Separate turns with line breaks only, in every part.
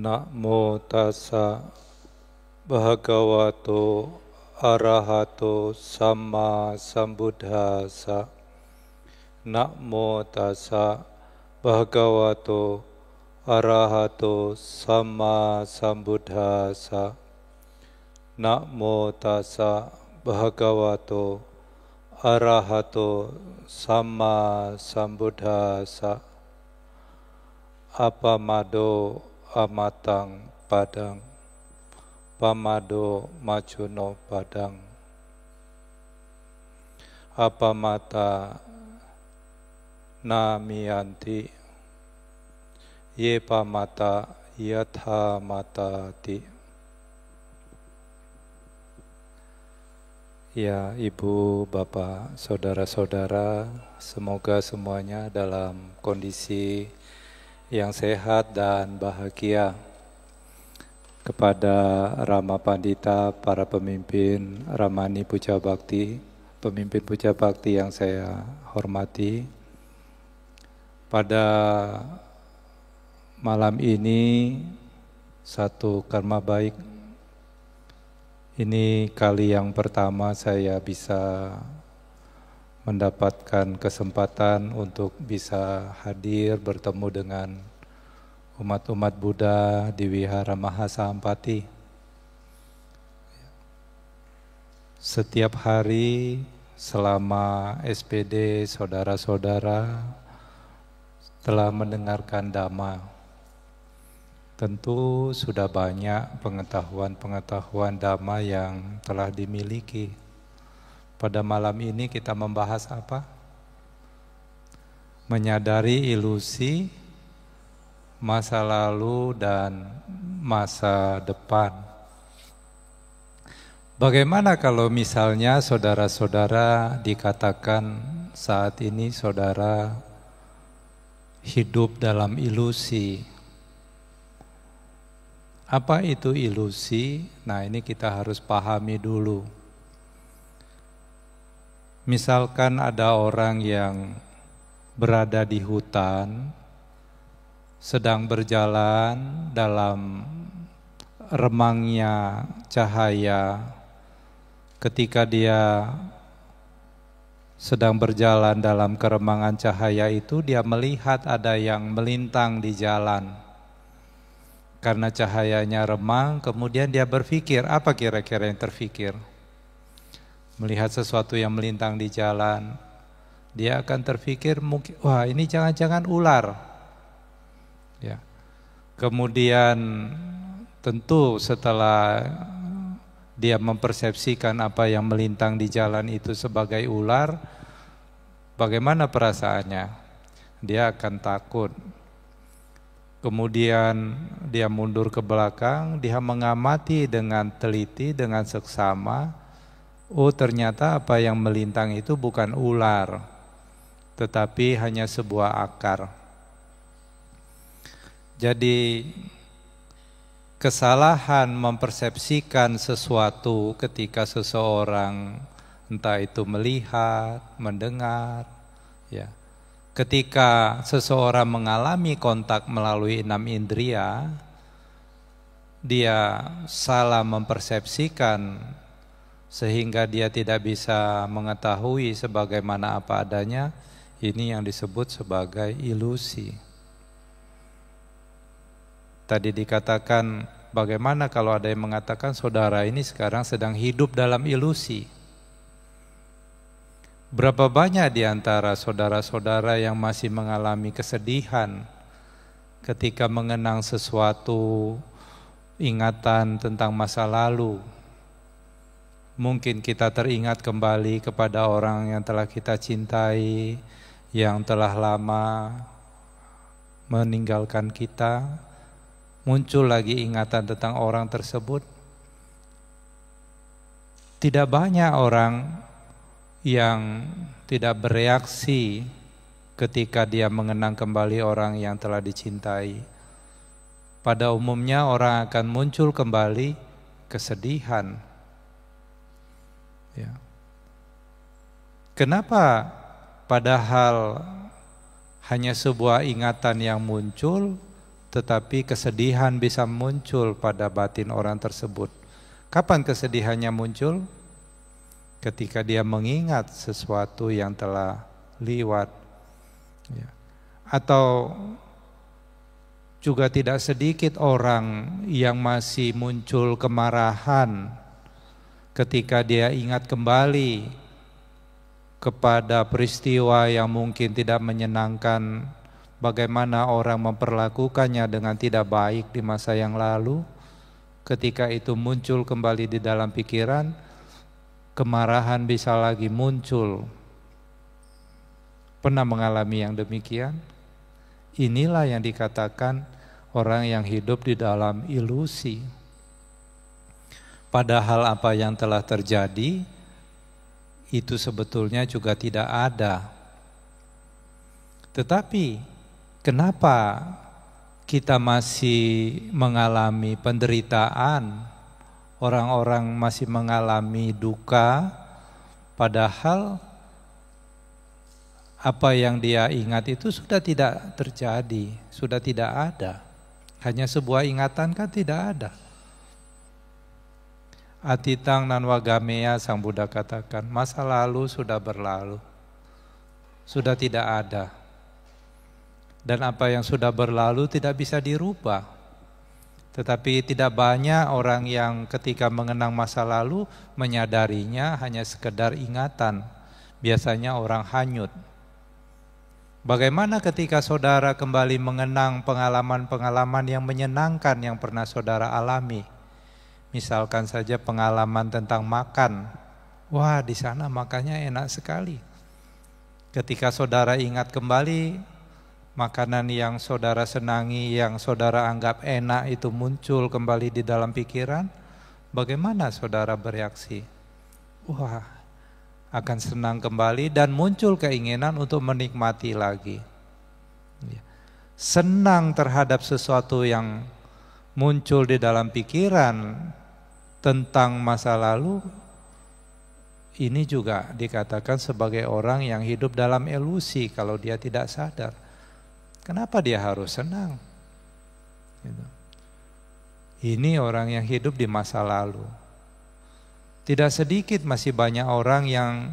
Namo tassa bhagavato arahato samma sambuddhassa. Namo tassa bhagavato arahato samma sambuddhassa. Namo tassa bhagavato arahato samma sambuddhassa. Apamado amatang padang, pamado majuno padang. Apamata namiyanti, ye pamata yatha matati. Ya Ibu, Bapak, Saudara-saudara, semoga semuanya dalam kondisi yang sehat dan bahagia. Kepada Rama Pandita, para pemimpin Ramani Puja Bakti, pemimpin Puja Bakti yang saya hormati, pada malam ini satu karma baik. Ini kali yang pertama saya bisa mendapatkan kesempatan untuk bisa hadir bertemu dengan umat-umat Buddha di Wihara Mahasampati. Setiap hari selama SPD saudara-saudara telah mendengarkan Dhamma. Tentu sudah banyak pengetahuan-pengetahuan Dhamma yang telah dimiliki. Pada malam ini kita membahas apa? Menyadari ilusi masa lalu dan masa depan. Bagaimana kalau misalnya saudara-saudara dikatakan saat ini saudara hidup dalam ilusi? Apa itu ilusi? Nah, ini kita harus pahami dulu. Misalkan ada orang yang berada di hutan, sedang berjalan dalam remangnya cahaya. Ketika dia sedang berjalan dalam keremangan cahaya itu, dia melihat ada yang melintang di jalan. Karena cahayanya remang, kemudian dia berpikir, apa kira-kira yang terpikir? Melihat sesuatu yang melintang di jalan, dia akan terpikir mungkin, wah ini jangan-jangan ular. Ya. Kemudian tentu setelah dia mempersepsikan apa yang melintang di jalan itu sebagai ular, bagaimana perasaannya? Dia akan takut. Kemudian dia mundur ke belakang, dia mengamati dengan teliti, dengan seksama. Oh, ternyata apa yang melintang itu bukan ular, tetapi hanya sebuah akar. Jadi kesalahan mempersepsikan sesuatu ketika seseorang entah itu melihat, mendengar, ya. Ketika seseorang mengalami kontak melalui 6 indria, dia salah mempersepsikan sehingga dia tidak bisa mengetahui sebagaimana apa adanya. Ini yang disebut sebagai ilusi. Tadi dikatakan bagaimana kalau ada yang mengatakan saudara ini sekarang sedang hidup dalam ilusi. Berapa banyak di antara saudara-saudara yang masih mengalami kesedihan ketika mengenang sesuatu, ingatan tentang masa lalu. Mungkin kita teringat kembali kepada orang yang telah kita cintai, yang telah lama meninggalkan kita. Muncul lagi ingatan tentang orang tersebut. Tidak banyak orang yang tidak bereaksi ketika dia mengenang kembali orang yang telah dicintai. Pada umumnya orang akan muncul kembali kesedihan. Ya. Kenapa padahal hanya sebuah ingatan yang muncul, tetapi kesedihan bisa muncul pada batin orang tersebut. Kapan kesedihannya muncul? Ketika dia mengingat sesuatu yang telah lewat. Ya. Atau juga tidak sedikit orang yang masih muncul kemarahan ketika dia ingat kembali kepada peristiwa yang mungkin tidak menyenangkan, bagaimana orang memperlakukannya dengan tidak baik di masa yang lalu. Ketika itu muncul kembali di dalam pikiran, kemarahan bisa lagi muncul. Pernah mengalami yang demikian? Inilah yang dikatakan orang yang hidup di dalam ilusi. Padahal apa yang telah terjadi itu sebetulnya juga tidak ada. Tetapi kenapa kita masih mengalami penderitaan, orang-orang masih mengalami duka, padahal apa yang dia ingat itu sudah tidak terjadi, sudah tidak ada. Hanya sebuah ingatan kan tidak ada. Atitang nanwagamea, Sang Buddha katakan, masa lalu sudah berlalu, sudah tidak ada. Dan apa yang sudah berlalu tidak bisa dirubah. Tetapi tidak banyak orang yang ketika mengenang masa lalu menyadarinya hanya sekedar ingatan. Biasanya orang hanyut. Bagaimana ketika saudara kembali mengenang pengalaman-pengalaman yang menyenangkan yang pernah saudara alami? Misalkan saja pengalaman tentang makan. Wah, di sana makannya enak sekali. Ketika saudara ingat kembali makanan yang saudara senangi, yang saudara anggap enak itu muncul kembali di dalam pikiran, bagaimana saudara bereaksi? Wah, akan senang kembali dan muncul keinginan untuk menikmati lagi. Senang terhadap sesuatu yang muncul di dalam pikiran tentang masa lalu, ini juga dikatakan sebagai orang yang hidup dalam ilusi kalau dia tidak sadar. Kenapa dia harus senang? Ini orang yang hidup di masa lalu. Tidak sedikit masih banyak orang yang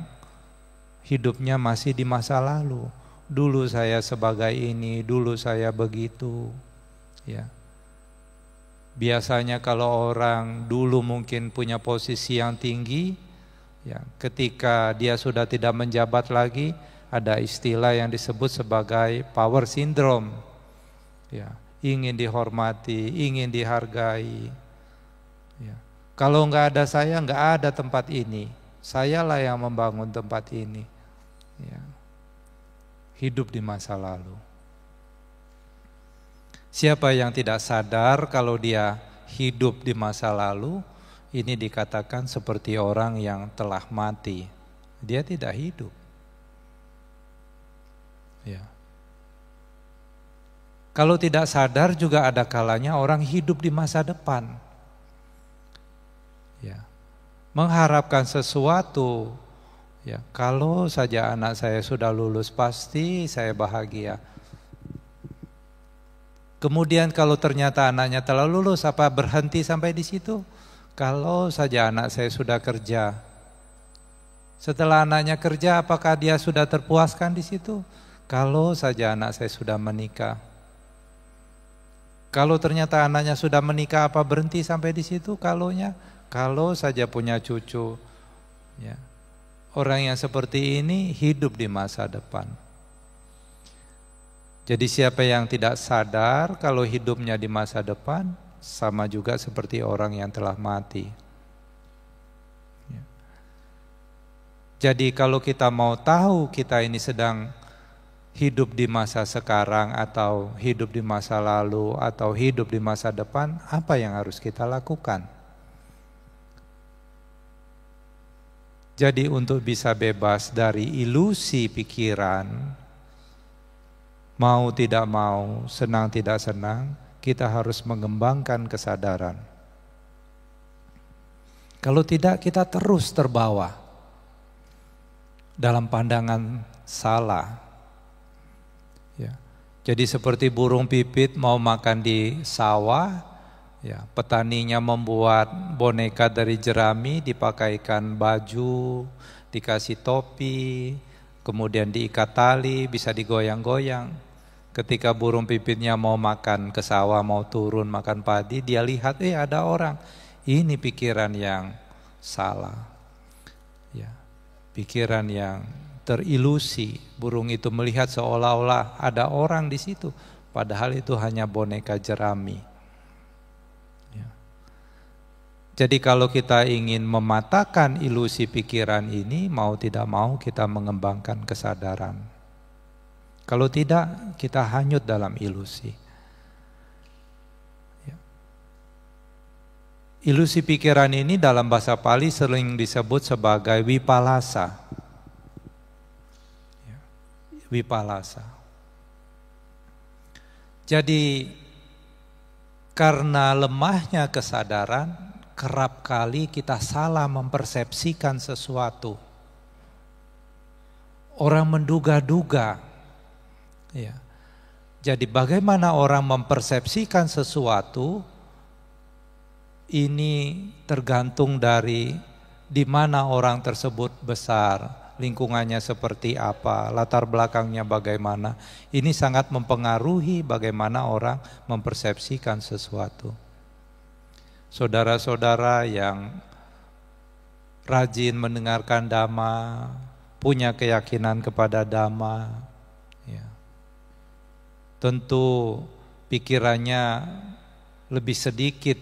hidupnya masih di masa lalu. Dulu saya sebagai ini, dulu saya begitu. Ya. Biasanya kalau orang dulu mungkin punya posisi yang tinggi, ya, ketika dia sudah tidak menjabat lagi, ada istilah yang disebut sebagai power syndrome. Ya, ingin dihormati, ingin dihargai. Ya. Kalau nggak ada saya, nggak ada tempat ini. Sayalah yang membangun tempat ini. Ya. Hidup di masa lalu. Siapa yang tidak sadar kalau dia hidup di masa lalu, ini dikatakan seperti orang yang telah mati. Dia tidak hidup. Ya. Kalau tidak sadar juga ada kalanya orang hidup di masa depan. Ya. Mengharapkan sesuatu. Ya, kalau saja anak saya sudah lulus pasti saya bahagia. Kemudian kalau ternyata anaknya telah lulus, apa berhenti sampai di situ? Kalau saja anak saya sudah kerja. Setelah anaknya kerja, apakah dia sudah terpuaskan di situ? Kalau saja anak saya sudah menikah. Kalau ternyata anaknya sudah menikah, apa berhenti sampai di situ? Kalau saja punya cucu. Ya. Orang yang seperti ini hidup di masa depan. Jadi siapa yang tidak sadar kalau hidupnya di masa depan, sama juga seperti orang yang telah mati. Ya. Jadi kalau kita mau tahu kita ini sedang hidup di masa sekarang atau hidup di masa lalu atau hidup di masa depan, apa yang harus kita lakukan? Jadi untuk bisa bebas dari ilusi pikiran, mau tidak mau, senang tidak senang, kita harus mengembangkan kesadaran. Kalau tidak, kita terus terbawa dalam pandangan salah. Ya. Jadi seperti burung pipit mau makan di sawah, ya, petaninya membuat boneka dari jerami, dipakaikan baju, dikasih topi, kemudian diikat tali, bisa digoyang-goyang. Ketika burung pipitnya mau makan ke sawah, mau turun makan padi, dia lihat, ada orang. Ini pikiran yang salah, ya, pikiran yang terilusi. Burung itu melihat seolah-olah ada orang di situ, padahal itu hanya boneka jerami. Ya. Jadi kalau kita ingin mematahkan ilusi pikiran ini, mau tidak mau kita mengembangkan kesadaran. Kalau tidak, kita hanyut dalam ilusi. Ya. Ilusi pikiran ini dalam bahasa Pali sering disebut sebagai wipalasa. Wipalasa. Jadi karena lemahnya kesadaran, kerap kali kita salah mempersepsikan sesuatu. Orang menduga-duga. Ya. Jadi bagaimana orang mempersepsikan sesuatu, ini tergantung dari di mana orang tersebut besar, lingkungannya seperti apa, latar belakangnya bagaimana. Ini sangat mempengaruhi bagaimana orang mempersepsikan sesuatu. Saudara-saudara yang rajin mendengarkan Dhamma, punya keyakinan kepada Dhamma, ya, tentu pikirannya lebih sedikit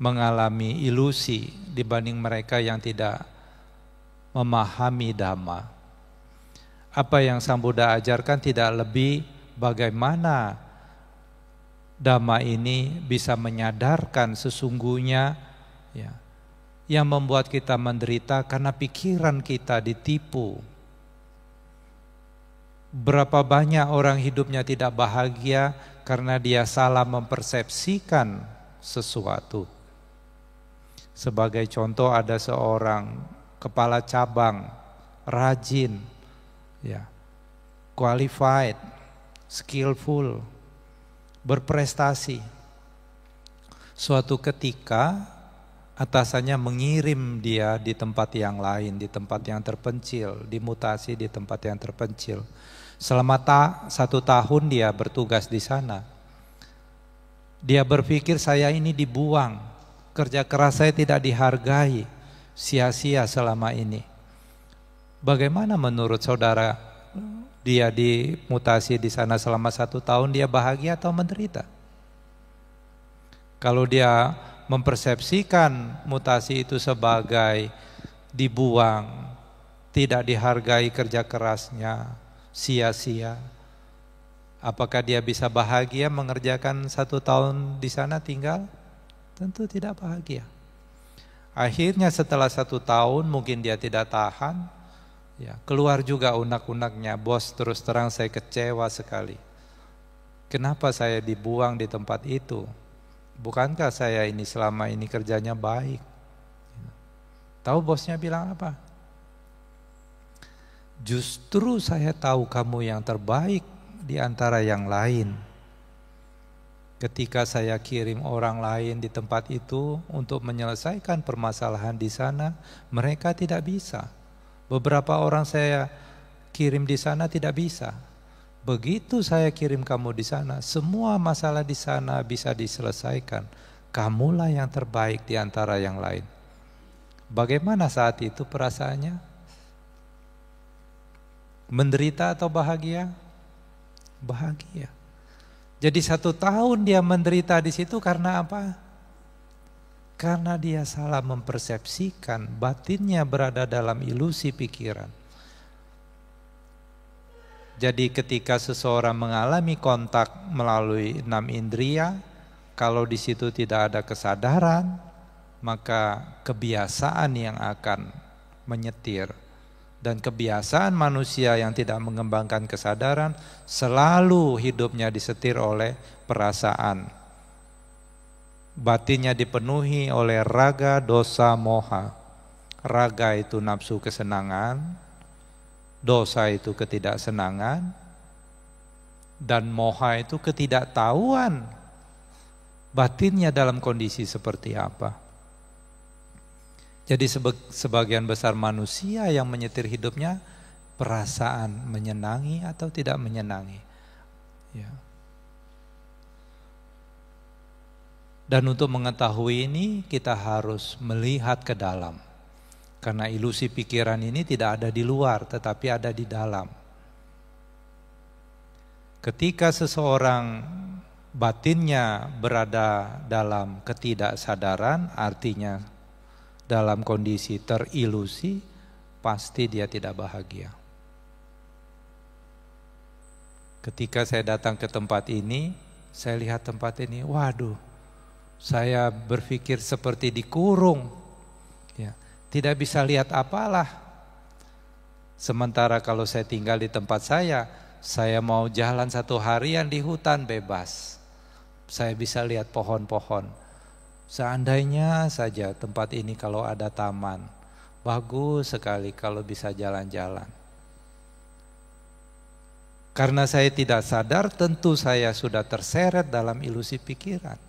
mengalami ilusi dibanding mereka yang tidak memahami Dhamma. Apa yang Sang Buddha ajarkan tidak lebih bagaimana Dhamma ini bisa menyadarkan sesungguhnya, ya, yang membuat kita menderita karena pikiran kita ditipu. Berapa banyak orang hidupnya tidak bahagia karena dia salah mempersepsikan sesuatu. Sebagai contoh, ada seorang kepala cabang, rajin, ya, qualified, skillful, berprestasi. Suatu ketika atasannya mengirim dia di tempat yang lain, di tempat yang terpencil, dimutasi di tempat yang terpencil. Selama 1 tahun dia bertugas di sana. Dia berpikir, saya ini dibuang, kerja keras saya tidak dihargai, sia-sia selama ini. Bagaimana menurut saudara, dia dimutasi di sana selama 1 tahun, dia bahagia atau menderita? Kalau dia mempersepsikan mutasi itu sebagai dibuang, tidak dihargai kerja kerasnya, sia-sia, apakah dia bisa bahagia mengerjakan 1 tahun di sana tinggal? Tentu tidak bahagia. Akhirnya setelah 1 tahun mungkin dia tidak tahan, ya, keluar juga unek-uneknya, bos, terus terang saya kecewa sekali. Kenapa saya dibuang di tempat itu? Bukankah saya ini selama ini kerjanya baik? Tahu bosnya bilang apa? Justru saya tahu kamu yang terbaik di antara yang lain. Ketika saya kirim orang lain di tempat itu untuk menyelesaikan permasalahan di sana, mereka tidak bisa. Beberapa orang saya kirim di sana tidak bisa. Begitu saya kirim kamu di sana, semua masalah di sana bisa diselesaikan. Kamulah yang terbaik di antara yang lain. Bagaimana saat itu perasaannya? Menderita atau bahagia? Bahagia. Jadi 1 tahun dia menderita di situ karena apa? Karena dia salah mempersepsikan, batinnya berada dalam ilusi pikiran. Jadi ketika seseorang mengalami kontak melalui 6 indria, kalau di situ tidak ada kesadaran, maka kebiasaan yang akan menyetir. Dan kebiasaan manusia yang tidak mengembangkan kesadaran selalu hidupnya disetir oleh perasaan. Batinnya dipenuhi oleh raga, dosa, moha. Raga itu nafsu kesenangan, dosa itu ketidaksenangan, Dan moha itu ketidaktahuan batinnya dalam kondisi seperti apa. Jadi sebagian besar manusia yang menyetir hidupnya perasaan menyenangi atau tidak menyenangi. Ya. Dan untuk mengetahui ini kita harus melihat ke dalam. Karena ilusi pikiran ini tidak ada di luar tetapi ada di dalam. Ketika seseorang batinnya berada dalam ketidaksadaran, artinya dalam kondisi terilusi, pasti dia tidak bahagia. Ketika saya datang ke tempat ini, saya lihat tempat ini, waduh, saya berpikir seperti dikurung, ya, tidak bisa lihat apalah. Sementara kalau saya tinggal di tempat saya mau jalan satu harian di hutan bebas. Saya bisa lihat pohon-pohon. Seandainya saja tempat ini kalau ada taman, bagus sekali kalau bisa jalan-jalan. Karena saya tidak sadar, tentu saya sudah terseret dalam ilusi pikiran.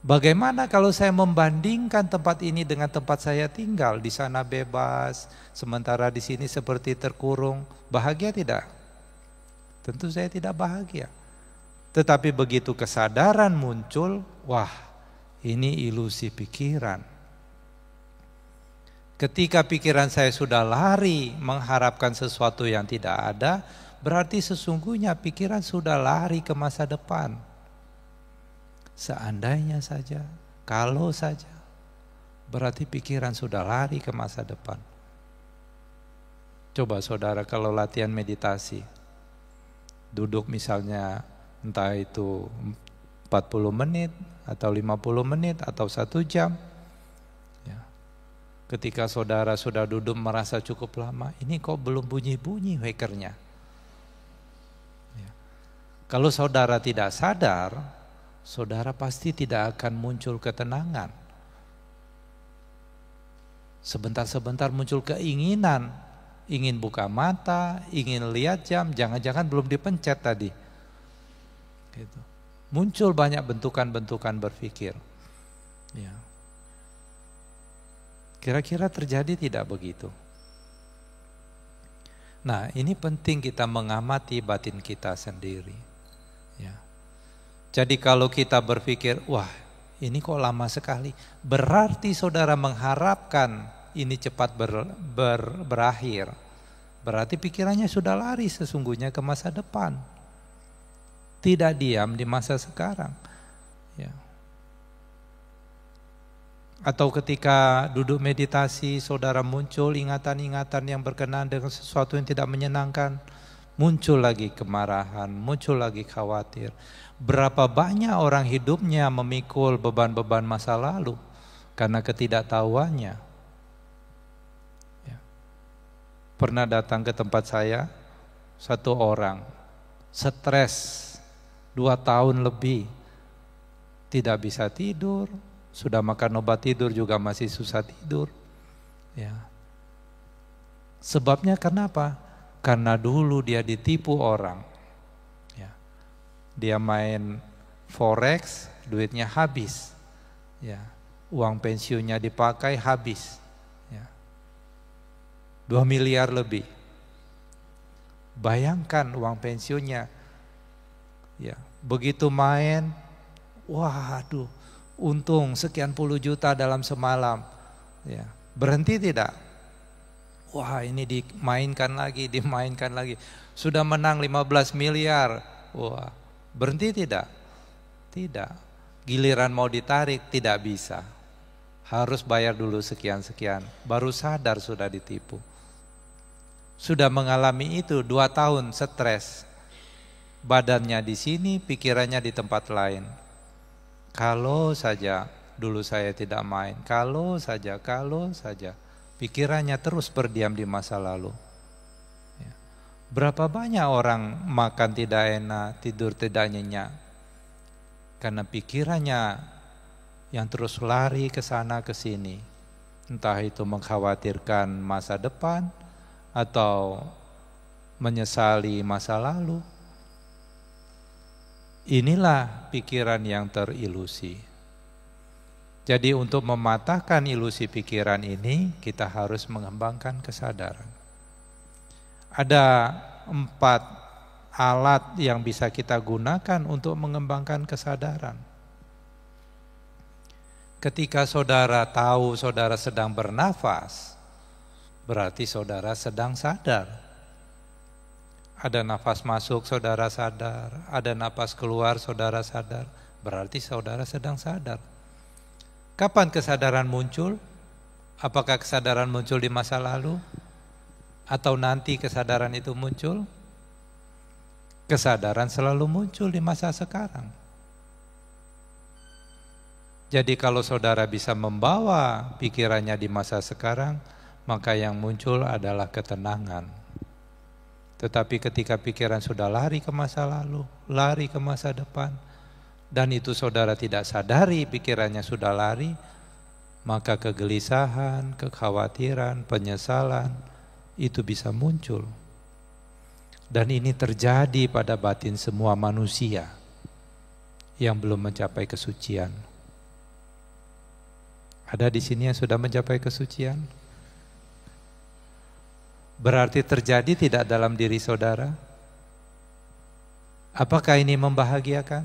Bagaimana kalau saya membandingkan tempat ini dengan tempat saya tinggal? Di sana bebas, sementara di sini seperti terkurung. Bahagia tidak? Tentu saya tidak bahagia. Tetapi begitu kesadaran muncul, wah, ini ilusi pikiran. Ketika pikiran saya sudah lari mengharapkan sesuatu yang tidak ada, berarti sesungguhnya pikiran sudah lari ke masa depan. Seandainya saja, kalau saja, berarti pikiran sudah lari ke masa depan. Coba saudara kalau latihan meditasi, duduk misalnya entah itu 40 menit atau 50 menit atau 1 jam. Ya. Ketika saudara sudah duduk merasa cukup lama, ini kok belum bunyi-bunyi wakernya. Ya. Kalau saudara tidak sadar, saudara pasti tidak akan muncul ketenangan. Sebentar-sebentar muncul keinginan, ingin buka mata, ingin lihat jam, jangan-jangan belum dipencet tadi. Gitu. Muncul banyak bentukan-bentukan berpikir. Ya. Kira-kira terjadi tidak begitu? Nah, ini penting kita mengamati batin kita sendiri. Ya. Jadi kalau kita berpikir, wah ini kok lama sekali, berarti saudara mengharapkan ini cepat berakhir. Berarti pikirannya sudah lari sesungguhnya ke masa depan. Tidak diam di masa sekarang. Ya. Atau ketika duduk meditasi, saudara muncul ingatan-ingatan yang berkenaan dengan sesuatu yang tidak menyenangkan. Muncul lagi kemarahan, muncul lagi khawatir. Berapa banyak orang hidupnya memikul beban-beban masa lalu karena ketidaktahuannya. Ya. Pernah datang ke tempat saya, satu orang, stres 2 tahun lebih, tidak bisa tidur, sudah makan obat tidur juga masih susah tidur. Ya. Sebabnya kenapa? Karena dulu dia ditipu orang. Ya. Dia main forex, duitnya habis. Ya. Uang pensiunnya dipakai habis. Ya. 2 miliar lebih. Bayangkan uang pensiunnya. Ya, begitu main, waduh, untung sekian puluh juta dalam semalam. Ya, berhenti tidak? Wah, ini dimainkan lagi. Sudah menang 15 miliar. Wah, berhenti tidak? Tidak. Giliran mau ditarik tidak bisa. Harus bayar dulu sekian-sekian. Baru sadar sudah ditipu. Sudah mengalami itu 2 tahun stres. Badannya di sini, pikirannya di tempat lain. Kalau saja dulu saya tidak main, kalau saja, pikirannya terus berdiam di masa lalu. Ya. Berapa banyak orang makan tidak enak, tidur tidak nyenyak, karena pikirannya yang terus lari ke sana ke sini, entah itu mengkhawatirkan masa depan atau menyesali masa lalu. Inilah pikiran yang terilusi. Jadi untuk mematahkan ilusi pikiran ini, kita harus mengembangkan kesadaran. Ada 4 alat yang bisa kita gunakan untuk mengembangkan kesadaran. Ketika saudara tahu saudara sedang bernafas, berarti saudara sedang sadar. Ada nafas masuk, saudara sadar. Ada nafas keluar, saudara sadar. Berarti saudara sedang sadar. Kapan kesadaran muncul? Apakah kesadaran muncul di masa lalu? Atau nanti kesadaran itu muncul? Kesadaran selalu muncul di masa sekarang. Jadi kalau saudara bisa membawa pikirannya di masa sekarang, maka yang muncul adalah ketenangan. Tetapi ketika pikiran sudah lari ke masa lalu, lari ke masa depan, dan itu saudara tidak sadari pikirannya sudah lari, maka kegelisahan, kekhawatiran, penyesalan itu bisa muncul. Dan ini terjadi pada batin semua manusia yang belum mencapai kesucian. Ada di sini yang sudah mencapai kesucian? Berarti terjadi tidak dalam diri saudara? Apakah ini membahagiakan?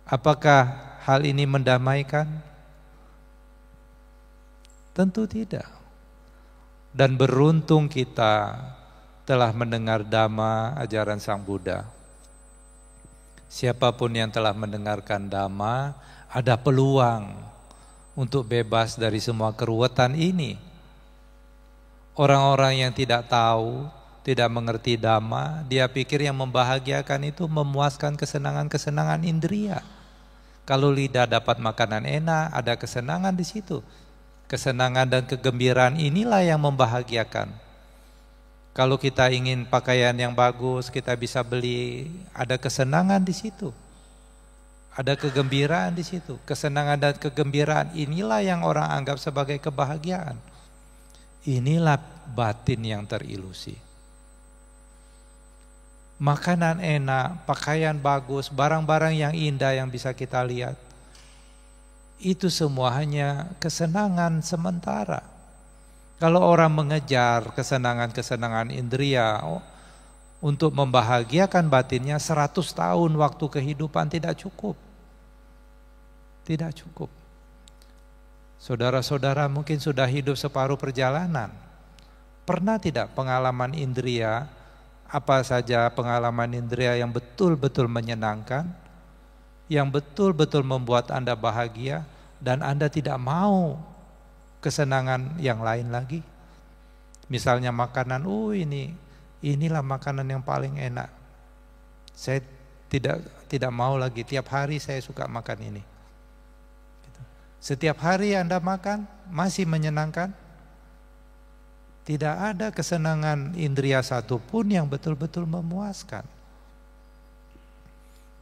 Apakah hal ini mendamaikan? Tentu tidak. Dan beruntung kita telah mendengar Dhamma ajaran Sang Buddha. Siapapun yang telah mendengarkan Dhamma, ada peluang untuk bebas dari semua keruwetan ini. Orang-orang yang tidak tahu, tidak mengerti Dhamma, dia pikir yang membahagiakan itu memuaskan kesenangan-kesenangan indria. Kalau lidah dapat makanan enak, ada kesenangan di situ. Kesenangan dan kegembiraan inilah yang membahagiakan. Kalau kita ingin pakaian yang bagus, kita bisa beli, ada kesenangan di situ. Ada kegembiraan di situ. Kesenangan dan kegembiraan inilah yang orang anggap sebagai kebahagiaan. Inilah batin yang terilusi. Makanan enak, pakaian bagus, barang-barang yang indah yang bisa kita lihat. Itu semua hanya kesenangan sementara. Kalau orang mengejar kesenangan-kesenangan indria untuk membahagiakan batinnya, 100 tahun waktu kehidupan tidak cukup. Tidak cukup. Saudara-saudara mungkin sudah hidup separuh perjalanan. Pernah tidak pengalaman indria, apa saja pengalaman indria yang betul-betul menyenangkan, yang betul-betul membuat Anda bahagia, dan Anda tidak mau kesenangan yang lain lagi? Misalnya makanan, inilah makanan yang paling enak. Saya tidak mau lagi, tiap hari saya suka makan ini. Setiap hari Anda makan, masih menyenangkan? Tidak ada kesenangan indria satupun yang betul-betul memuaskan.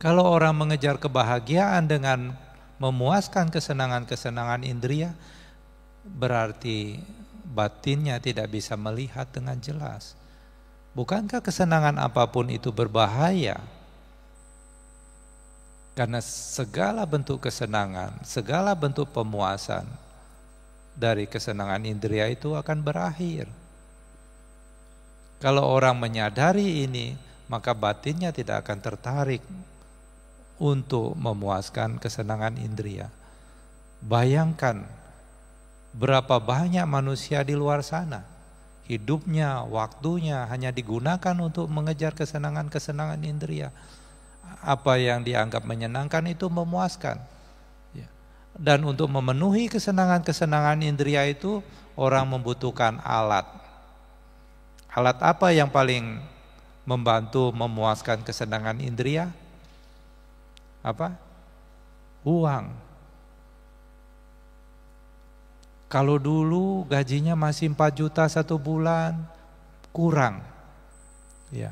Kalau orang mengejar kebahagiaan dengan memuaskan kesenangan-kesenangan indria, berarti batinnya tidak bisa melihat dengan jelas. Bukankah kesenangan apapun itu berbahaya? Karena segala bentuk kesenangan, segala bentuk pemuasan dari kesenangan indria itu akan berakhir. Kalau orang menyadari ini, maka batinnya tidak akan tertarik untuk memuaskan kesenangan indria. Bayangkan berapa banyak manusia di luar sana, hidupnya, waktunya hanya digunakan untuk mengejar kesenangan-kesenangan indria. Apa yang dianggap menyenangkan itu memuaskan. Dan untuk memenuhi kesenangan-kesenangan indria itu, orang membutuhkan alat. Alat apa yang paling membantu memuaskan kesenangan indria? Apa? Uang. Kalau dulu gajinya masih 4 juta 1 bulan, kurang. Ya.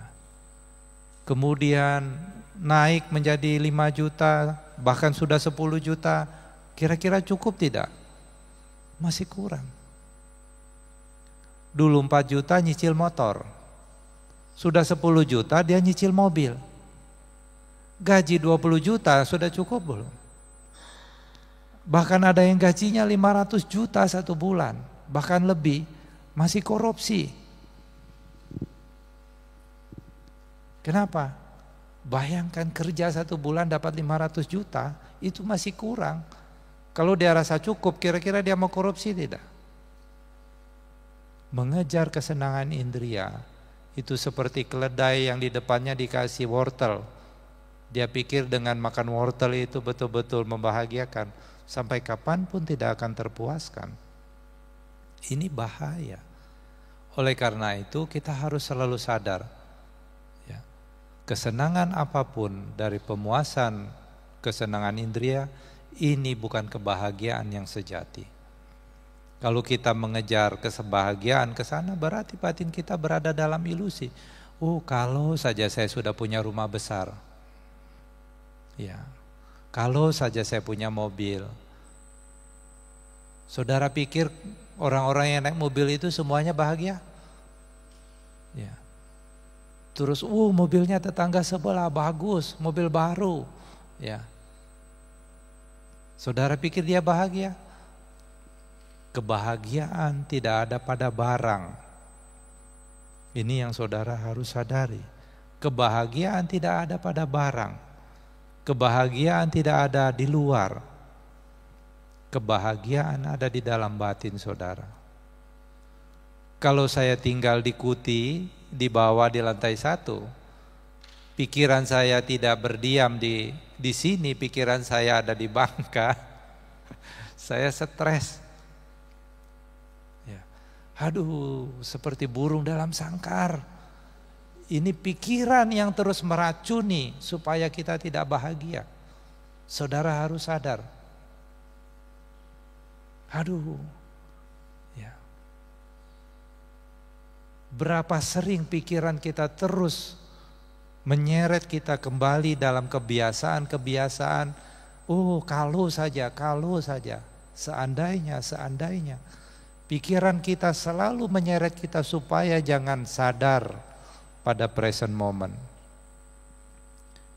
Kemudian naik menjadi 5 juta, bahkan sudah 10 juta, kira-kira cukup tidak? Masih kurang. Dulu 4 juta nyicil motor, sudah 10 juta dia nyicil mobil. Gaji 20 juta sudah cukup belum? Bahkan ada yang gajinya 500 juta satu bulan, bahkan lebih, masih korupsi. Kenapa? Bayangkan kerja satu bulan dapat 500 juta, itu masih kurang. Kalau dia rasa cukup, kira-kira dia mau korupsi tidak? Mengejar kesenangan indria, itu seperti keledai yang di depannya dikasih wortel. Dia pikir dengan makan wortel itu betul-betul membahagiakan. Sampai kapanpun tidak akan terpuaskan. Ini bahaya. Oleh karena itu kita harus selalu sadar. Ya, kesenangan apapun dari pemuasan kesenangan indria, ini bukan kebahagiaan yang sejati. Kalau kita mengejar kesebahagiaan ke sana, berarti batin kita berada dalam ilusi. Oh, kalau saja saya sudah punya rumah besar. Ya, kalau saja saya punya mobil. Saudara pikir orang-orang yang naik mobil itu semuanya bahagia? Ya. Terus, mobilnya tetangga sebelah bagus, mobil baru. Ya. Saudara pikir dia bahagia? Kebahagiaan tidak ada pada barang. Ini yang saudara harus sadari. Kebahagiaan tidak ada pada barang. Kebahagiaan tidak ada di luar. Kebahagiaan ada di dalam batin saudara. Kalau saya tinggal di kuti, di bawah di lantai 1, pikiran saya tidak berdiam di sini, pikiran saya ada di Bangka, saya stres. Ya. Aduh, seperti burung dalam sangkar. Ini pikiran yang terus meracuni supaya kita tidak bahagia. Saudara harus sadar. Aduh, ya. Berapa sering pikiran kita terus menyeret kita kembali dalam kebiasaan-kebiasaan. Oh, kalau saja, seandainya. Pikiran kita selalu menyeret kita supaya jangan sadar pada present moment.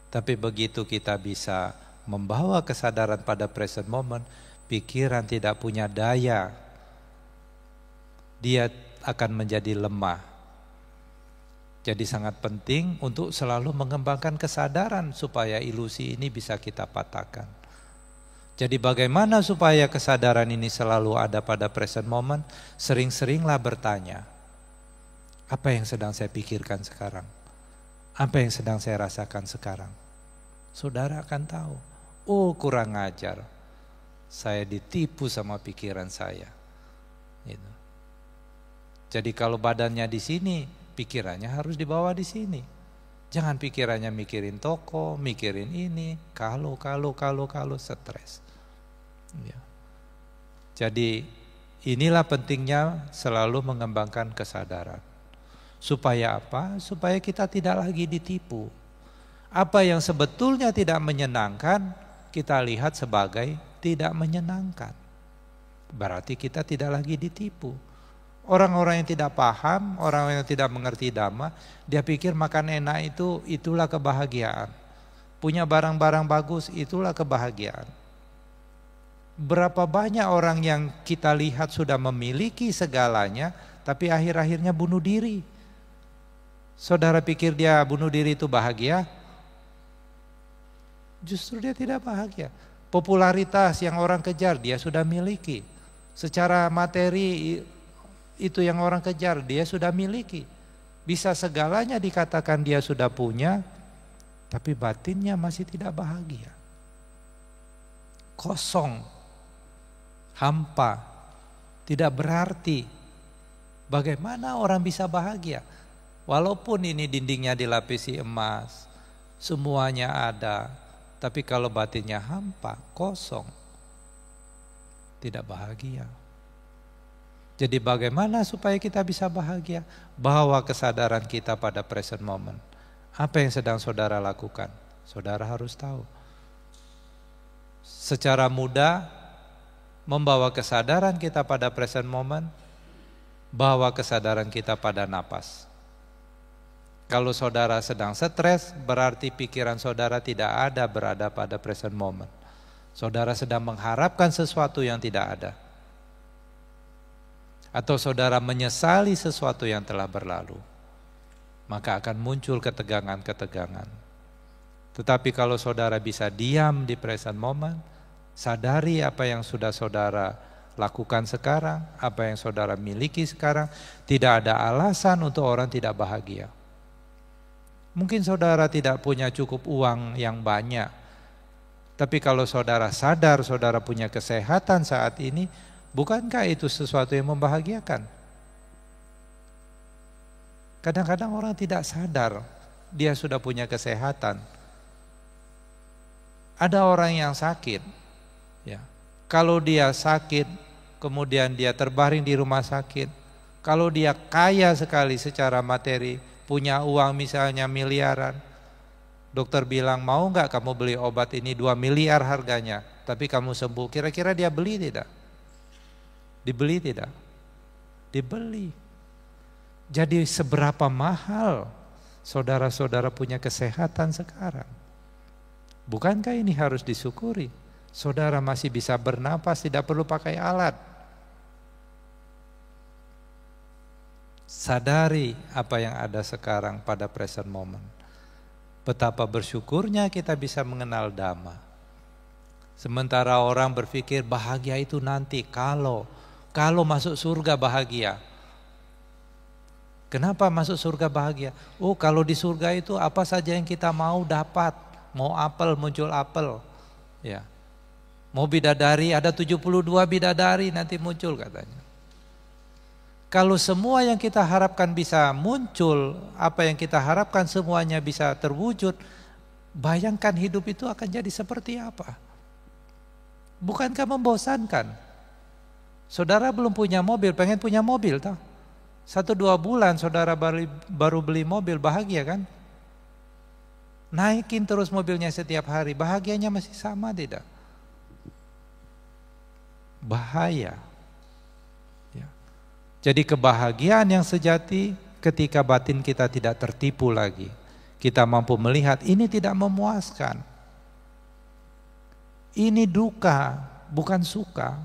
Tapi begitu kita bisa membawa kesadaran pada present moment, pikiran tidak punya daya. Dia akan menjadi lemah. Jadi sangat penting untuk selalu mengembangkan kesadaran supaya ilusi ini bisa kita patahkan. Jadi bagaimana supaya kesadaran ini selalu ada pada present moment? Sering-seringlah bertanya, apa yang sedang saya pikirkan sekarang? Apa yang sedang saya rasakan sekarang? Saudara akan tahu, oh kurang ajar, saya ditipu sama pikiran saya. Gitu. Jadi kalau badannya di sini, pikirannya harus dibawa di sini. Jangan pikirannya mikirin toko, mikirin ini, kalau stres. Ya. Jadi inilah pentingnya selalu mengembangkan kesadaran. Supaya apa? Supaya kita tidak lagi ditipu. Apa yang sebetulnya tidak menyenangkan, kita lihat sebagai tidak menyenangkan. Berarti kita tidak lagi ditipu. Orang-orang yang tidak paham, orang yang tidak mengerti Dhamma, dia pikir makan enak itulah kebahagiaan. Punya barang-barang bagus, itulah kebahagiaan. Berapa banyak orang yang kita lihat sudah memiliki segalanya, tapi akhir-akhirnya bunuh diri. Saudara pikir dia bunuh diri itu bahagia? Justru dia tidak bahagia. Popularitas yang orang kejar dia sudah miliki. Secara materi itu yang orang kejar dia sudah miliki. Bisa segalanya dikatakan dia sudah punya, tapi batinnya masih tidak bahagia. Kosong, hampa, tidak berarti. Bagaimana orang bisa bahagia? Walaupun ini dindingnya dilapisi emas, semuanya ada, tapi kalau batinnya hampa, kosong, tidak bahagia. Jadi bagaimana supaya kita bisa bahagia? Bawa kesadaran kita pada present moment. Apa yang sedang saudara lakukan? Saudara harus tahu. Secara mudah membawa kesadaran kita pada present moment, bawa kesadaran kita pada napas. Kalau saudara sedang stres, berarti pikiran saudara tidak ada berada pada present moment. Saudara sedang mengharapkan sesuatu yang tidak ada. Atau saudara menyesali sesuatu yang telah berlalu. Maka akan muncul ketegangan-ketegangan. Tetapi kalau saudara bisa diam di present moment, sadari apa yang sudah saudara lakukan sekarang, apa yang saudara miliki sekarang, tidak ada alasan untuk orang tidak bahagia. Mungkin saudara tidak punya cukup uang yang banyak, tapi kalau saudara sadar saudara punya kesehatan saat ini, bukankah itu sesuatu yang membahagiakan? Kadang-kadang orang tidak sadar dia sudah punya kesehatan. Ada orang yang sakit, ya. Kalau dia sakit, kemudian dia terbaring di rumah sakit, kalau dia kaya sekali secara materi, punya uang misalnya miliaran, dokter bilang, mau nggak kamu beli obat ini 2 miliar harganya, tapi kamu sembuh, kira-kira dia beli tidak? Dibeli tidak? Dibeli. Jadi seberapa mahal saudara-saudara punya kesehatan sekarang? Bukankah ini harus disyukuri? Saudara masih bisa bernapas, tidak perlu pakai alat. Sadari apa yang ada sekarang pada present moment. Betapa bersyukurnya kita bisa mengenal Dhamma. Sementara orang berpikir bahagia itu nanti kalau masuk surga bahagia. Kenapa masuk surga bahagia? Oh, kalau di surga itu apa saja yang kita mau dapat. Mau apel muncul apel. Ya. Mau bidadari ada 72 bidadari nanti muncul katanya. Kalau semua yang kita harapkan bisa muncul, apa yang kita harapkan semuanya bisa terwujud, bayangkan hidup itu akan jadi seperti apa? Bukankah membosankan? Saudara belum punya mobil, pengen punya mobil toh? 1-2 bulan saudara baru beli mobil, bahagia kan? Naikin terus mobilnya setiap hari, bahagianya masih sama tidak? Bahaya. Ya. Jadi kebahagiaan yang sejati ketika batin kita tidak tertipu lagi. Kita mampu melihat ini tidak memuaskan. Ini duka, bukan suka.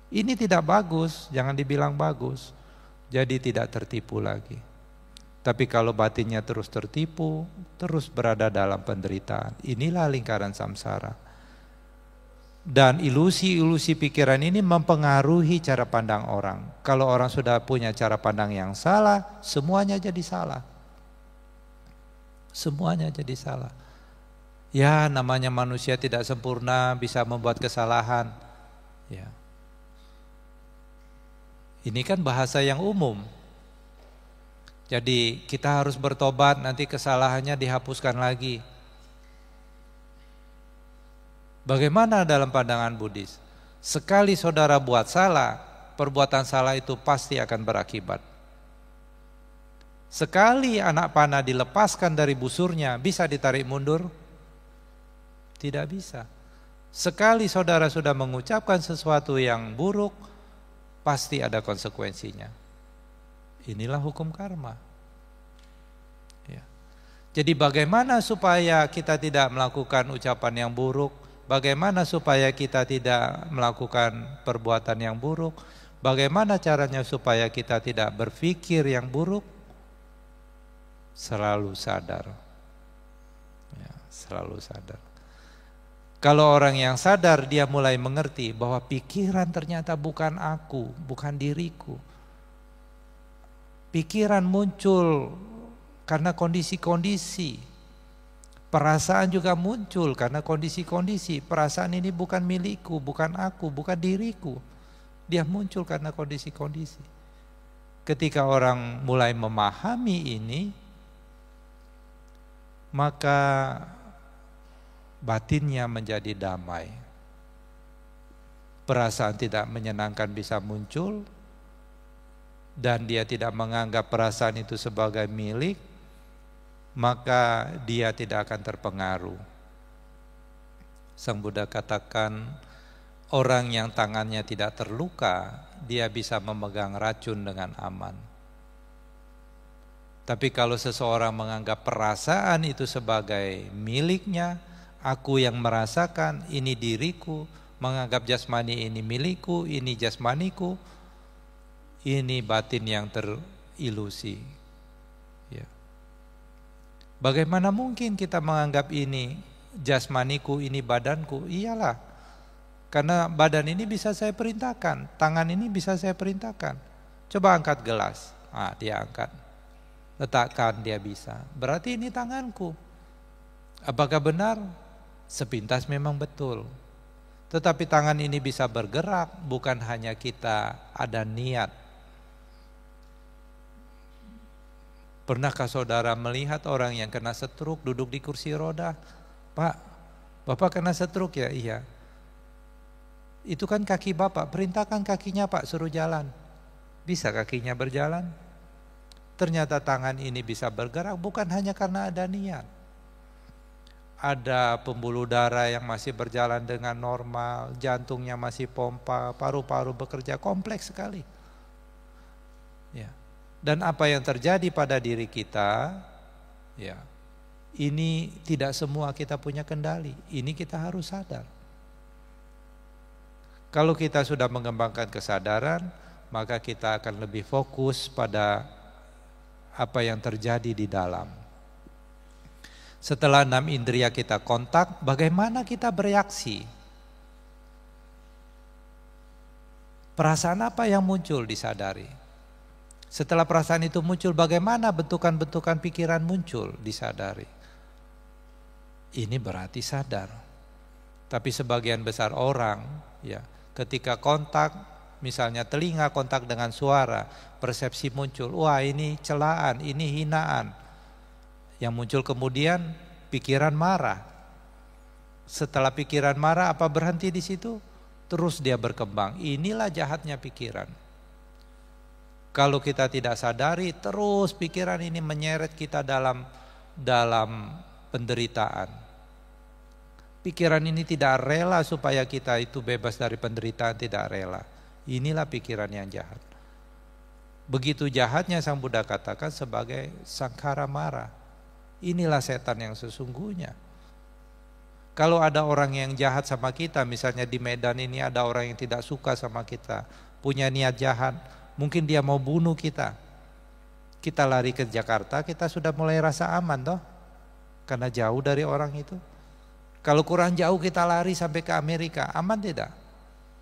Ini tidak bagus, jangan dibilang bagus. Jadi tidak tertipu lagi. Tapi kalau batinnya terus tertipu, terus berada dalam penderitaan. Inilah lingkaran samsara. Dan ilusi-ilusi pikiran ini mempengaruhi cara pandang orang. Kalau orang sudah punya cara pandang yang salah, semuanya jadi salah. Semuanya jadi salah. Ya, namanya manusia tidak sempurna, bisa membuat kesalahan. Ya. Ini kan bahasa yang umum. Jadi kita harus bertobat, nanti kesalahannya dihapuskan lagi. Bagaimana dalam pandangan Buddhis? Sekali saudara buat salah, perbuatan salah itu pasti akan berakibat. Sekali anak panah dilepaskan dari busurnya, bisa ditarik mundur? Tidak bisa. Sekali saudara sudah mengucapkan sesuatu yang buruk, pasti ada konsekuensinya. Inilah hukum karma. Ya. Jadi bagaimana supaya kita tidak melakukan ucapan yang buruk? Bagaimana supaya kita tidak melakukan perbuatan yang buruk? Bagaimana caranya supaya kita tidak berpikir yang buruk? Selalu sadar. Ya, selalu sadar. Kalau orang yang sadar, dia mulai mengerti bahwa pikiran ternyata bukan aku, bukan diriku. Pikiran muncul karena kondisi-kondisi. Perasaan juga muncul karena kondisi-kondisi. Perasaan ini bukan milikku, bukan aku, bukan diriku. Dia muncul karena kondisi-kondisi. Ketika orang mulai memahami ini, maka batinnya menjadi damai. Perasaan tidak menyenangkan bisa muncul, dan dia tidak menganggap perasaan itu sebagai milik, maka dia tidak akan terpengaruh. Sang Buddha katakan, orang yang tangannya tidak terluka, dia bisa memegang racun dengan aman. Tapi kalau seseorang menganggap perasaan itu sebagai miliknya, aku yang merasakan, ini diriku, menganggap jasmani ini milikku, ini jasmaniku, ini batin yang terilusi. Ya. Bagaimana mungkin kita menganggap ini jasmaniku, ini badanku? Iyalah, karena badan ini bisa saya perintahkan, tangan ini bisa saya perintahkan. Coba angkat gelas, dia angkat. Letakkan, dia bisa. Berarti ini tanganku. Apakah benar? Sepintas memang betul. Tetapi tangan ini bisa bergerak, bukan hanya kita ada niat. Pernahkah saudara melihat orang yang kena stroke duduk di kursi roda? Pak, Bapak kena stroke ya? Iya. Itu kan kaki Bapak, perintahkan kakinya Pak suruh jalan. Bisa kakinya berjalan? Ternyata tangan ini bisa bergerak bukan hanya karena ada niat. Ada pembuluh darah yang masih berjalan dengan normal, jantungnya masih pompa, paru-paru bekerja, kompleks sekali. Ya. Dan apa yang terjadi pada diri kita, ya, ini tidak semua kita punya kendali. Ini kita harus sadar. Kalau kita sudah mengembangkan kesadaran, maka kita akan lebih fokus pada apa yang terjadi di dalam. Setelah 6 indria kita kontak, bagaimana kita bereaksi? Perasaan apa yang muncul disadari? Setelah perasaan itu muncul, bagaimana bentukan-bentukan pikiran muncul disadari? Ini berarti sadar. Tapi sebagian besar orang, ya, ketika kontak, misalnya telinga kontak dengan suara, persepsi muncul, wah ini celaan, ini hinaan. Yang muncul kemudian pikiran marah. Setelah pikiran marah, apa berhenti di situ? Terus dia berkembang. Inilah jahatnya pikiran. Kalau kita tidak sadari, terus pikiran ini menyeret kita dalam penderitaan. Pikiran ini tidak rela supaya kita itu bebas dari penderitaan, tidak rela. Inilah pikiran yang jahat. Begitu jahatnya Sang Buddha katakan sebagai sangkara mara. Inilah setan yang sesungguhnya. Kalau ada orang yang jahat sama kita, misalnya di Medan ini ada orang yang tidak suka sama kita, punya niat jahat, mungkin dia mau bunuh kita. Kita lari ke Jakarta, kita sudah mulai rasa aman toh, karena jauh dari orang itu. Kalau kurang jauh kita lari sampai ke Amerika, aman tidak?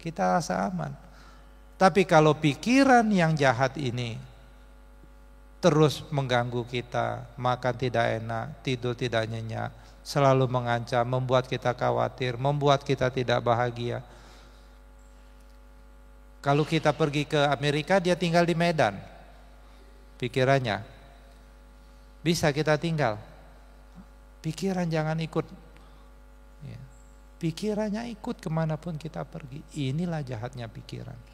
Kita rasa aman. Tapi kalau pikiran yang jahat ini terus mengganggu kita, makan tidak enak, tidur tidak nyenyak, selalu mengancam, membuat kita khawatir, membuat kita tidak bahagia. Kalau kita pergi ke Amerika, dia tinggal di Medan. Pikirannya, bisa kita tinggal. Pikiran jangan ikut. Ya. Pikirannya ikut kemanapun kita pergi. Inilah jahatnya pikiran.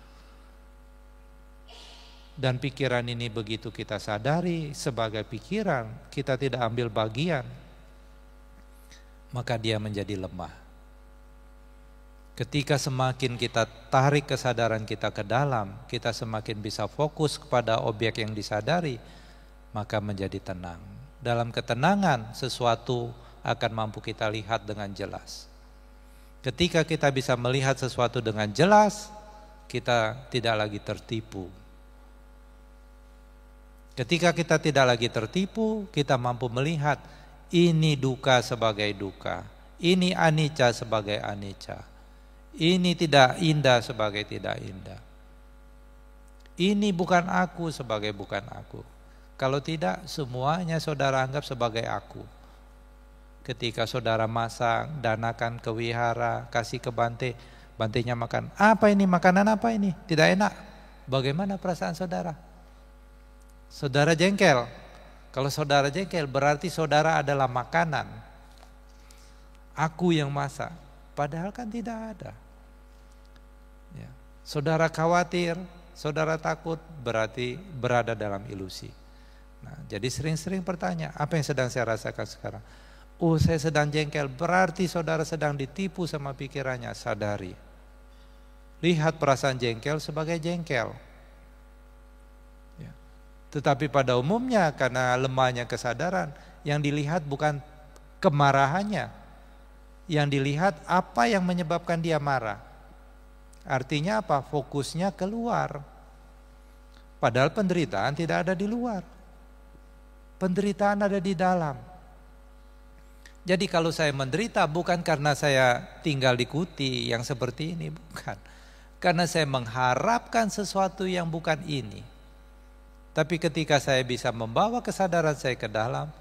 Dan pikiran ini begitu kita sadari sebagai pikiran, kita tidak ambil bagian, maka dia menjadi lemah. Ketika semakin kita tarik kesadaran kita ke dalam, kita semakin bisa fokus kepada objek yang disadari, maka menjadi tenang. Dalam ketenangan, sesuatu akan mampu kita lihat dengan jelas. Ketika kita bisa melihat sesuatu dengan jelas, kita tidak lagi tertipu. Ketika kita tidak lagi tertipu, kita mampu melihat ini duka sebagai duka, ini anicca sebagai anicca, ini tidak indah sebagai tidak indah, ini bukan aku sebagai bukan aku. Kalau tidak, semuanya saudara anggap sebagai aku. Ketika saudara masak, danakan ke wihara, kasih ke bante, bantenya makan, apa ini, makanan apa ini, tidak enak. Bagaimana perasaan saudara? Saudara jengkel. Kalau saudara jengkel berarti saudara adalah makanan. Aku yang masak. Padahal kan tidak ada. Ya. Saudara khawatir, saudara takut, berarti berada dalam ilusi. Nah, jadi sering-sering bertanya, apa yang sedang saya rasakan sekarang? Oh, saya sedang jengkel, berarti saudara sedang ditipu sama pikirannya. Sadari. Lihat perasaan jengkel sebagai jengkel. Tetapi pada umumnya karena lemahnya kesadaran, yang dilihat bukan kemarahannya, yang dilihat apa yang menyebabkan dia marah. Artinya apa? Fokusnya keluar. Padahal penderitaan tidak ada di luar. Penderitaan ada di dalam. Jadi kalau saya menderita bukan karena saya tinggal di kuti yang seperti ini, bukan. Karena saya mengharapkan sesuatu yang bukan ini. Tapi ketika saya bisa membawa kesadaran saya ke dalam,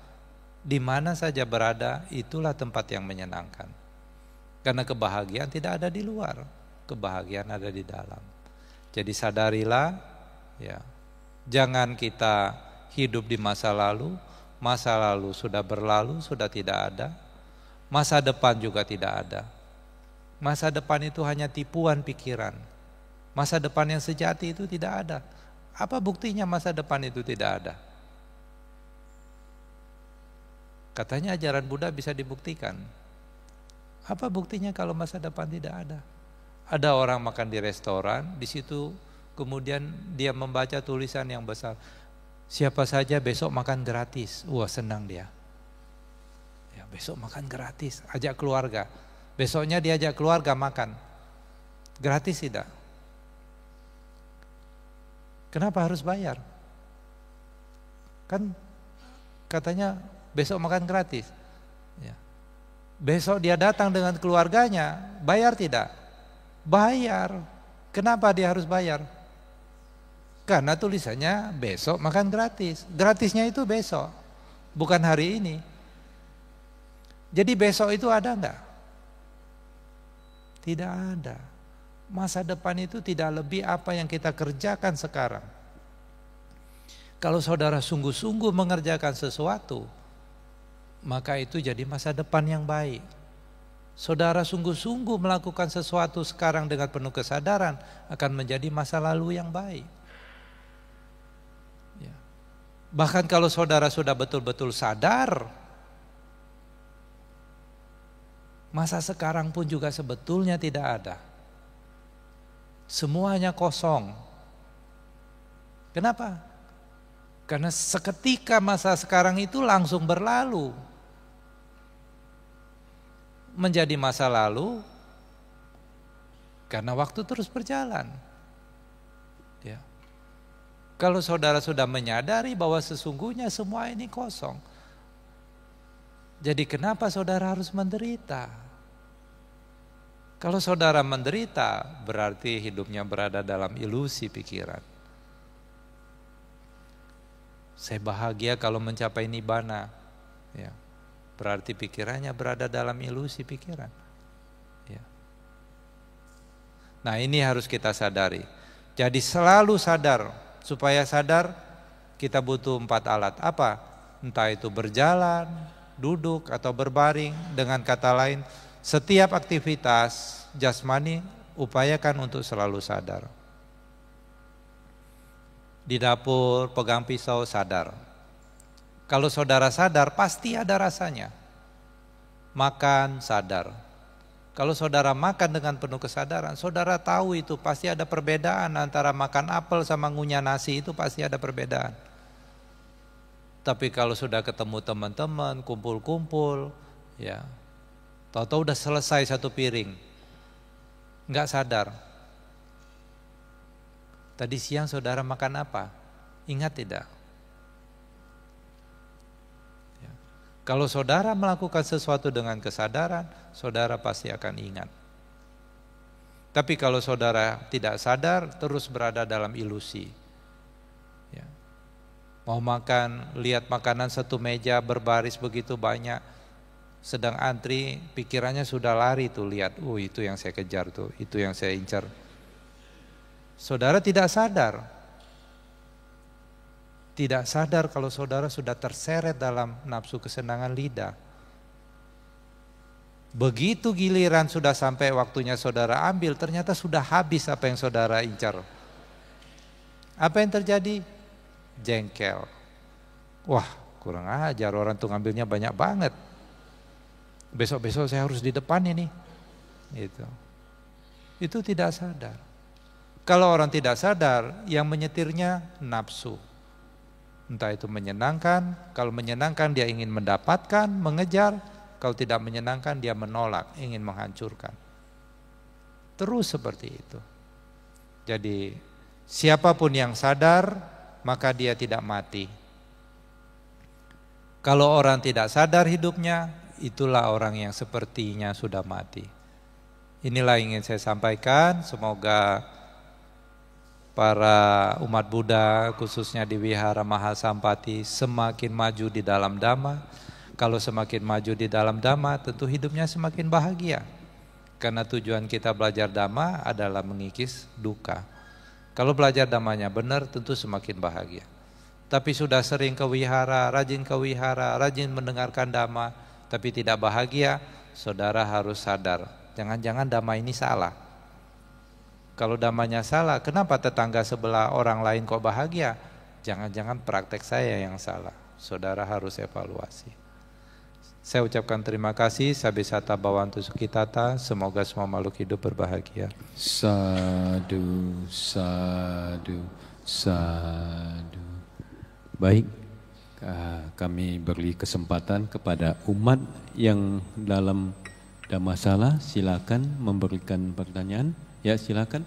di mana saja berada, itulah tempat yang menyenangkan. Karena kebahagiaan tidak ada di luar, kebahagiaan ada di dalam. Jadi sadarilah, ya, jangan kita hidup di masa lalu sudah berlalu, sudah tidak ada. Masa depan juga tidak ada. Masa depan itu hanya tipuan pikiran. Masa depan yang sejati itu tidak ada. Apa buktinya masa depan itu tidak ada? Katanya ajaran Buddha bisa dibuktikan. Apa buktinya kalau masa depan tidak ada? Ada orang makan di restoran, di situ kemudian dia membaca tulisan yang besar. Siapa saja besok makan gratis. Wah, senang dia. Ya, besok makan gratis, ajak keluarga. Besoknya diajak keluarga makan. Gratis tidak? Kenapa harus bayar? Kan katanya besok makan gratis. Ya. Besok dia datang dengan keluarganya, bayar tidak? Bayar. Kenapa dia harus bayar? Karena tulisannya besok makan gratis. Gratisnya itu besok, bukan hari ini. Jadi besok itu ada enggak? Tidak ada. Masa depan itu tidak lebih apa yang kita kerjakan sekarang. Kalau saudara sungguh-sungguh mengerjakan sesuatu, maka itu jadi masa depan yang baik. Saudara sungguh-sungguh melakukan sesuatu sekarang dengan penuh kesadaran, akan menjadi masa lalu yang baik. Bahkan kalau saudara sudah betul-betul sadar, masa sekarang pun juga sebetulnya tidak ada. Semuanya kosong. Kenapa? Karena seketika masa sekarang itu langsung berlalu. Menjadi masa lalu karena waktu terus berjalan. Ya. Kalau saudara sudah menyadari bahwa sesungguhnya semua ini kosong, jadi kenapa saudara harus menderita? Kalau saudara menderita, berarti hidupnya berada dalam ilusi pikiran. Saya bahagia kalau mencapai nibbana, ya, berarti pikirannya berada dalam ilusi pikiran. Ya. Nah, ini harus kita sadari. Jadi selalu sadar. Supaya sadar kita butuh 4 alat. Apa? Entah itu berjalan, duduk atau berbaring. Dengan kata lain, setiap aktivitas jasmani upayakan untuk selalu sadar. Di dapur pegang pisau sadar. Kalau saudara sadar pasti ada rasanya. Makan sadar. Kalau saudara makan dengan penuh kesadaran, saudara tahu itu pasti ada perbedaan antara makan apel sama ngunyah nasi, itu pasti ada perbedaan. Tapi kalau sudah ketemu teman-teman, kumpul-kumpul, ya, tahu-tahu udah selesai 1 piring, nggak sadar. Tadi siang saudara makan apa? Ingat tidak? Kalau saudara melakukan sesuatu dengan kesadaran, saudara pasti akan ingat. Tapi kalau saudara tidak sadar, terus berada dalam ilusi. Ya. Mau makan, lihat makanan 1 meja berbaris begitu banyak, sedang antri, pikirannya sudah lari tuh lihat, itu yang saya kejar tuh, itu yang saya incar. Saudara tidak sadar. Tidak sadar kalau saudara sudah terseret dalam nafsu kesenangan lidah. Begitu giliran sudah sampai waktunya saudara ambil, ternyata sudah habis apa yang saudara incar. Apa yang terjadi? Jengkel. Wah, kurang ajar, orang tuh ngambilnya banyak banget. Besok-besok saya harus di depan ini. Itu tidak sadar. Kalau orang tidak sadar, yang menyetirnya nafsu. Entah itu menyenangkan, kalau menyenangkan dia ingin mendapatkan, mengejar, kalau tidak menyenangkan dia menolak, ingin menghancurkan. Terus seperti itu. Jadi siapapun yang sadar, maka dia tidak mati. Kalau orang tidak sadar hidupnya, itulah orang yang sepertinya sudah mati. Inilah yang ingin saya sampaikan, semoga para umat Buddha khususnya di Wihara Mahasampati semakin maju di dalam Dhamma. Kalau semakin maju di dalam Dhamma tentu hidupnya semakin bahagia. Karena tujuan kita belajar Dhamma adalah mengikis duka. Kalau belajar Dhammanya benar tentu semakin bahagia. Tapi sudah sering ke wihara, rajin mendengarkan Dhamma, tapi tidak bahagia, saudara harus sadar. Jangan-jangan Dhamma ini salah. Kalau Dhammanya salah, kenapa tetangga sebelah orang lain kok bahagia? Jangan-jangan praktek saya yang salah. Saudara harus evaluasi. Saya ucapkan terima kasih. Sabisata Bhavantu Sukhitata. Semoga semua makhluk hidup berbahagia.
Sadu, sadu, sadu. Baik, kami beri kesempatan kepada umat yang dalam Dhammasala. Silakan memberikan pertanyaan. Ya, silakan.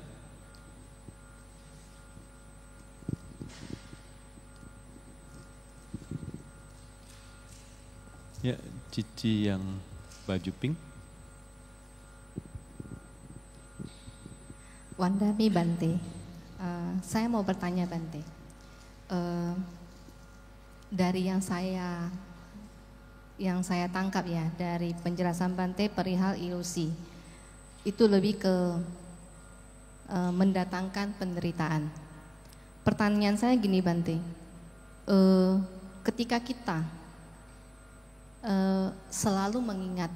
Ya, Cici yang baju pink.
Wandami Bante, saya mau bertanya Bante. Dari yang saya tangkap ya dari penjelasan Bante perihal ilusi, itu lebih ke mendatangkan penderitaan. Pertanyaan saya gini Bante, ketika kita selalu mengingat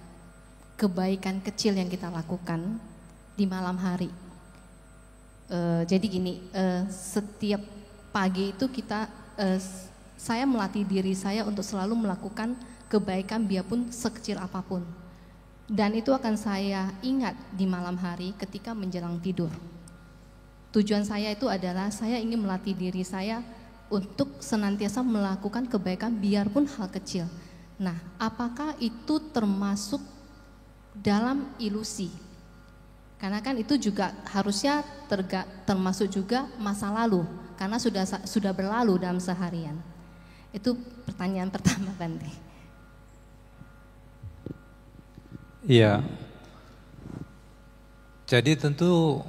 kebaikan kecil yang kita lakukan di malam hari, jadi gini, setiap pagi itu saya melatih diri saya untuk selalu melakukan kebaikan biarpun sekecil apapun, dan itu akan saya ingat di malam hari ketika menjelang tidur. Tujuan saya itu adalah saya ingin melatih diri saya untuk senantiasa melakukan kebaikan biarpun hal kecil. Nah, apakah itu termasuk dalam ilusi? Karena kan itu juga harusnya termasuk juga masa lalu, karena sudah berlalu dalam seharian. Itu pertanyaan pertama Bante.
Iya. Jadi tentu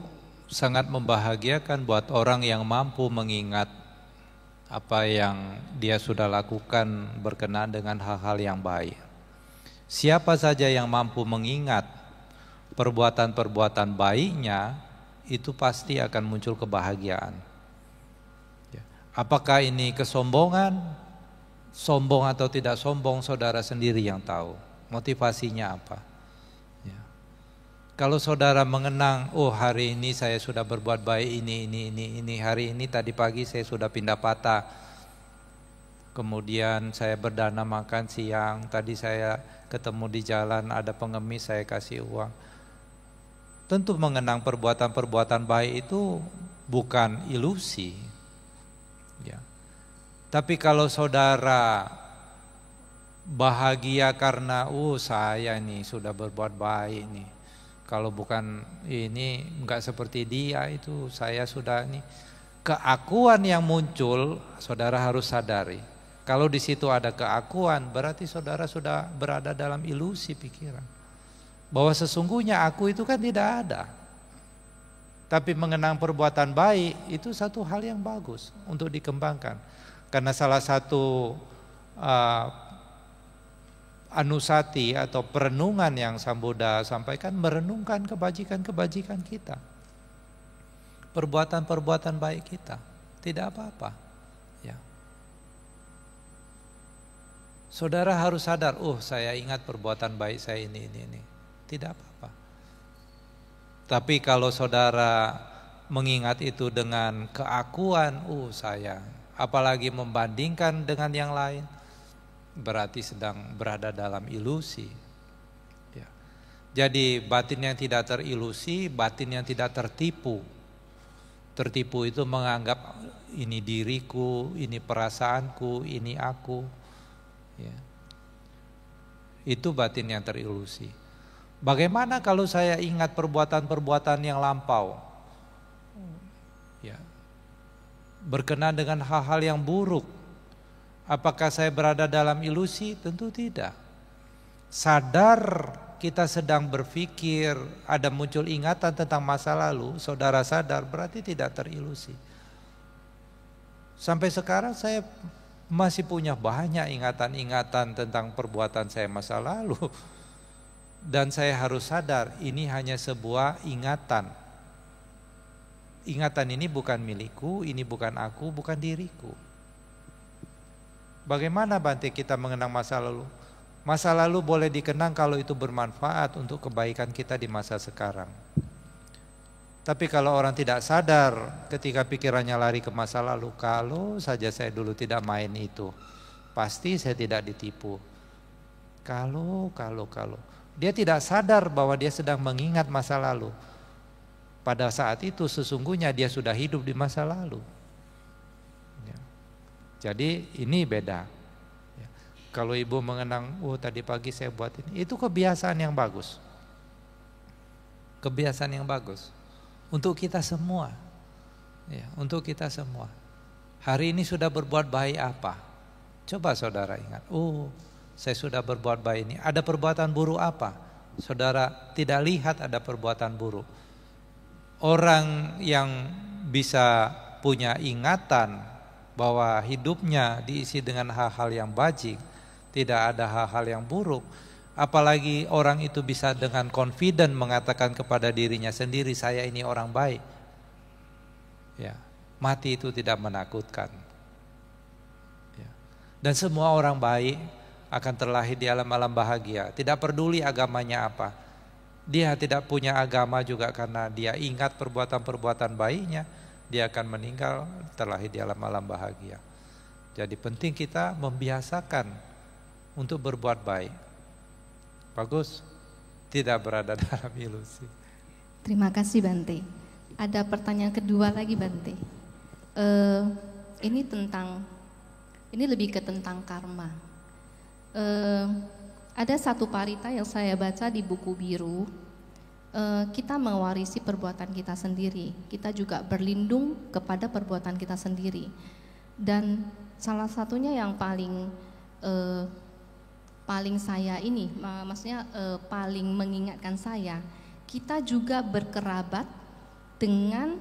sangat membahagiakan buat orang yang mampu mengingat apa yang dia sudah lakukan berkenaan dengan hal-hal yang baik. Siapa saja yang mampu mengingat perbuatan-perbuatan baiknya, itu pasti akan muncul kebahagiaan. Apakah ini kesombongan, sombong atau tidak sombong, saudara sendiri yang tahu. Motivasinya apa? Kalau saudara mengenang, oh hari ini saya sudah berbuat baik ini, hari ini tadi pagi saya sudah pindah patah, kemudian saya berdana makan siang, tadi saya ketemu di jalan ada pengemis saya kasih uang. Tentu mengenang perbuatan-perbuatan baik itu bukan ilusi. Ya. Tapi kalau saudara bahagia karena, saya nih sudah berbuat baik nih. Kalau bukan ini enggak seperti dia itu saya sudah nih. Keakuan yang muncul saudara harus sadari. Kalau di situ ada keakuan berarti saudara sudah berada dalam ilusi pikiran. Bahwa sesungguhnya aku itu kan tidak ada. Tapi mengenang perbuatan baik itu satu hal yang bagus untuk dikembangkan. Karena salah satu anusati atau perenungan yang Sang Buddha sampaikan merenungkan kebajikan-kebajikan kita, perbuatan-perbuatan baik kita, tidak apa-apa. Ya. Saudara harus sadar, saya ingat perbuatan baik saya ini, tidak apa-apa. Tapi kalau saudara mengingat itu dengan keakuan, saya, apalagi membandingkan dengan yang lain, berarti sedang berada dalam ilusi. Ya. Jadi batin yang tidak terilusi, batin yang tidak tertipu. Tertipu itu menganggap ini diriku, ini perasaanku, ini aku. Ya. Itu batin yang terilusi. Bagaimana kalau saya ingat perbuatan-perbuatan yang lampau? Ya. Berkenaan dengan hal-hal yang buruk. Apakah saya berada dalam ilusi? Tentu tidak. Sadar kita sedang berpikir, ada muncul ingatan tentang masa lalu, saudara sadar berarti tidak terilusi. Sampai sekarang saya masih punya banyak ingatan-ingatan tentang perbuatan saya masa lalu. Dan saya harus sadar ini hanya sebuah ingatan. Ingatan ini bukan milikku, ini bukan aku, bukan diriku. Bagaimana Bante kita mengenang masa lalu? Masa lalu boleh dikenang kalau itu bermanfaat untuk kebaikan kita di masa sekarang. Tapi kalau orang tidak sadar ketika pikirannya lari ke masa lalu, kalau saja saya dulu tidak main itu, pasti saya tidak ditipu. Kalau. Dia tidak sadar bahwa dia sedang mengingat masa lalu. Pada saat itu sesungguhnya dia sudah hidup di masa lalu. Ya. Jadi ini beda. Ya. Kalau ibu mengenang, oh tadi pagi saya buat ini, itu kebiasaan yang bagus. Kebiasaan yang bagus. Untuk kita semua. Ya, untuk kita semua. Hari ini sudah berbuat baik apa? Coba saudara ingat. Oh, saya sudah berbuat baik ini. Ada perbuatan buruk apa? Saudara tidak lihat ada perbuatan buruk. Orang yang bisa punya ingatan bahwa hidupnya diisi dengan hal-hal yang bajik, tidak ada hal-hal yang buruk. Apalagi orang itu bisa dengan confident mengatakan kepada dirinya sendiri, saya ini orang baik. Ya, mati itu tidak menakutkan. Ya. Dan semua orang baik akan terlahir di alam-alam bahagia. Tidak peduli agamanya apa. Dia tidak punya agama juga karena dia ingat perbuatan-perbuatan baiknya. Dia akan meninggal terlahir di alam-alam bahagia. Jadi penting kita membiasakan untuk berbuat baik. Bagus, tidak berada dalam ilusi.
Terima kasih Bante. Ada pertanyaan kedua lagi Bante. Ini lebih ke tentang karma. Ada satu parita yang saya baca di buku biru. Kita mewarisi perbuatan kita sendiri. Kita juga berlindung kepada perbuatan kita sendiri. Dan salah satunya yang paling saya ini, maksudnya paling mengingatkan saya, kita juga berkerabat dengan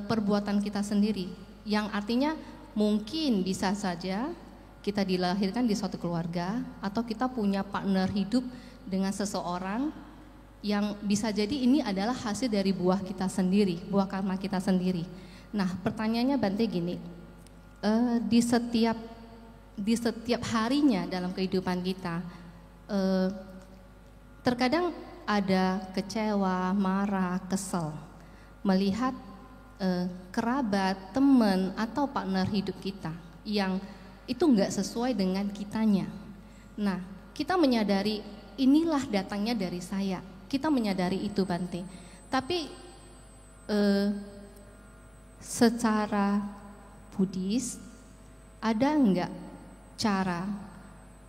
perbuatan kita sendiri. Yang artinya mungkin bisa saja kita dilahirkan di suatu keluarga atau kita punya partner hidup dengan seseorang yang bisa jadi ini adalah hasil dari buah kita sendiri, buah karma kita sendiri. Nah pertanyaannya Bante gini, di setiap harinya dalam kehidupan kita, terkadang ada kecewa, marah, kesel melihat kerabat, teman atau partner hidup kita yang itu enggak sesuai dengan kitanya. Nah, kita menyadari inilah datangnya dari saya. Kita menyadari itu Bante. Tapi secara Buddhis ada enggak cara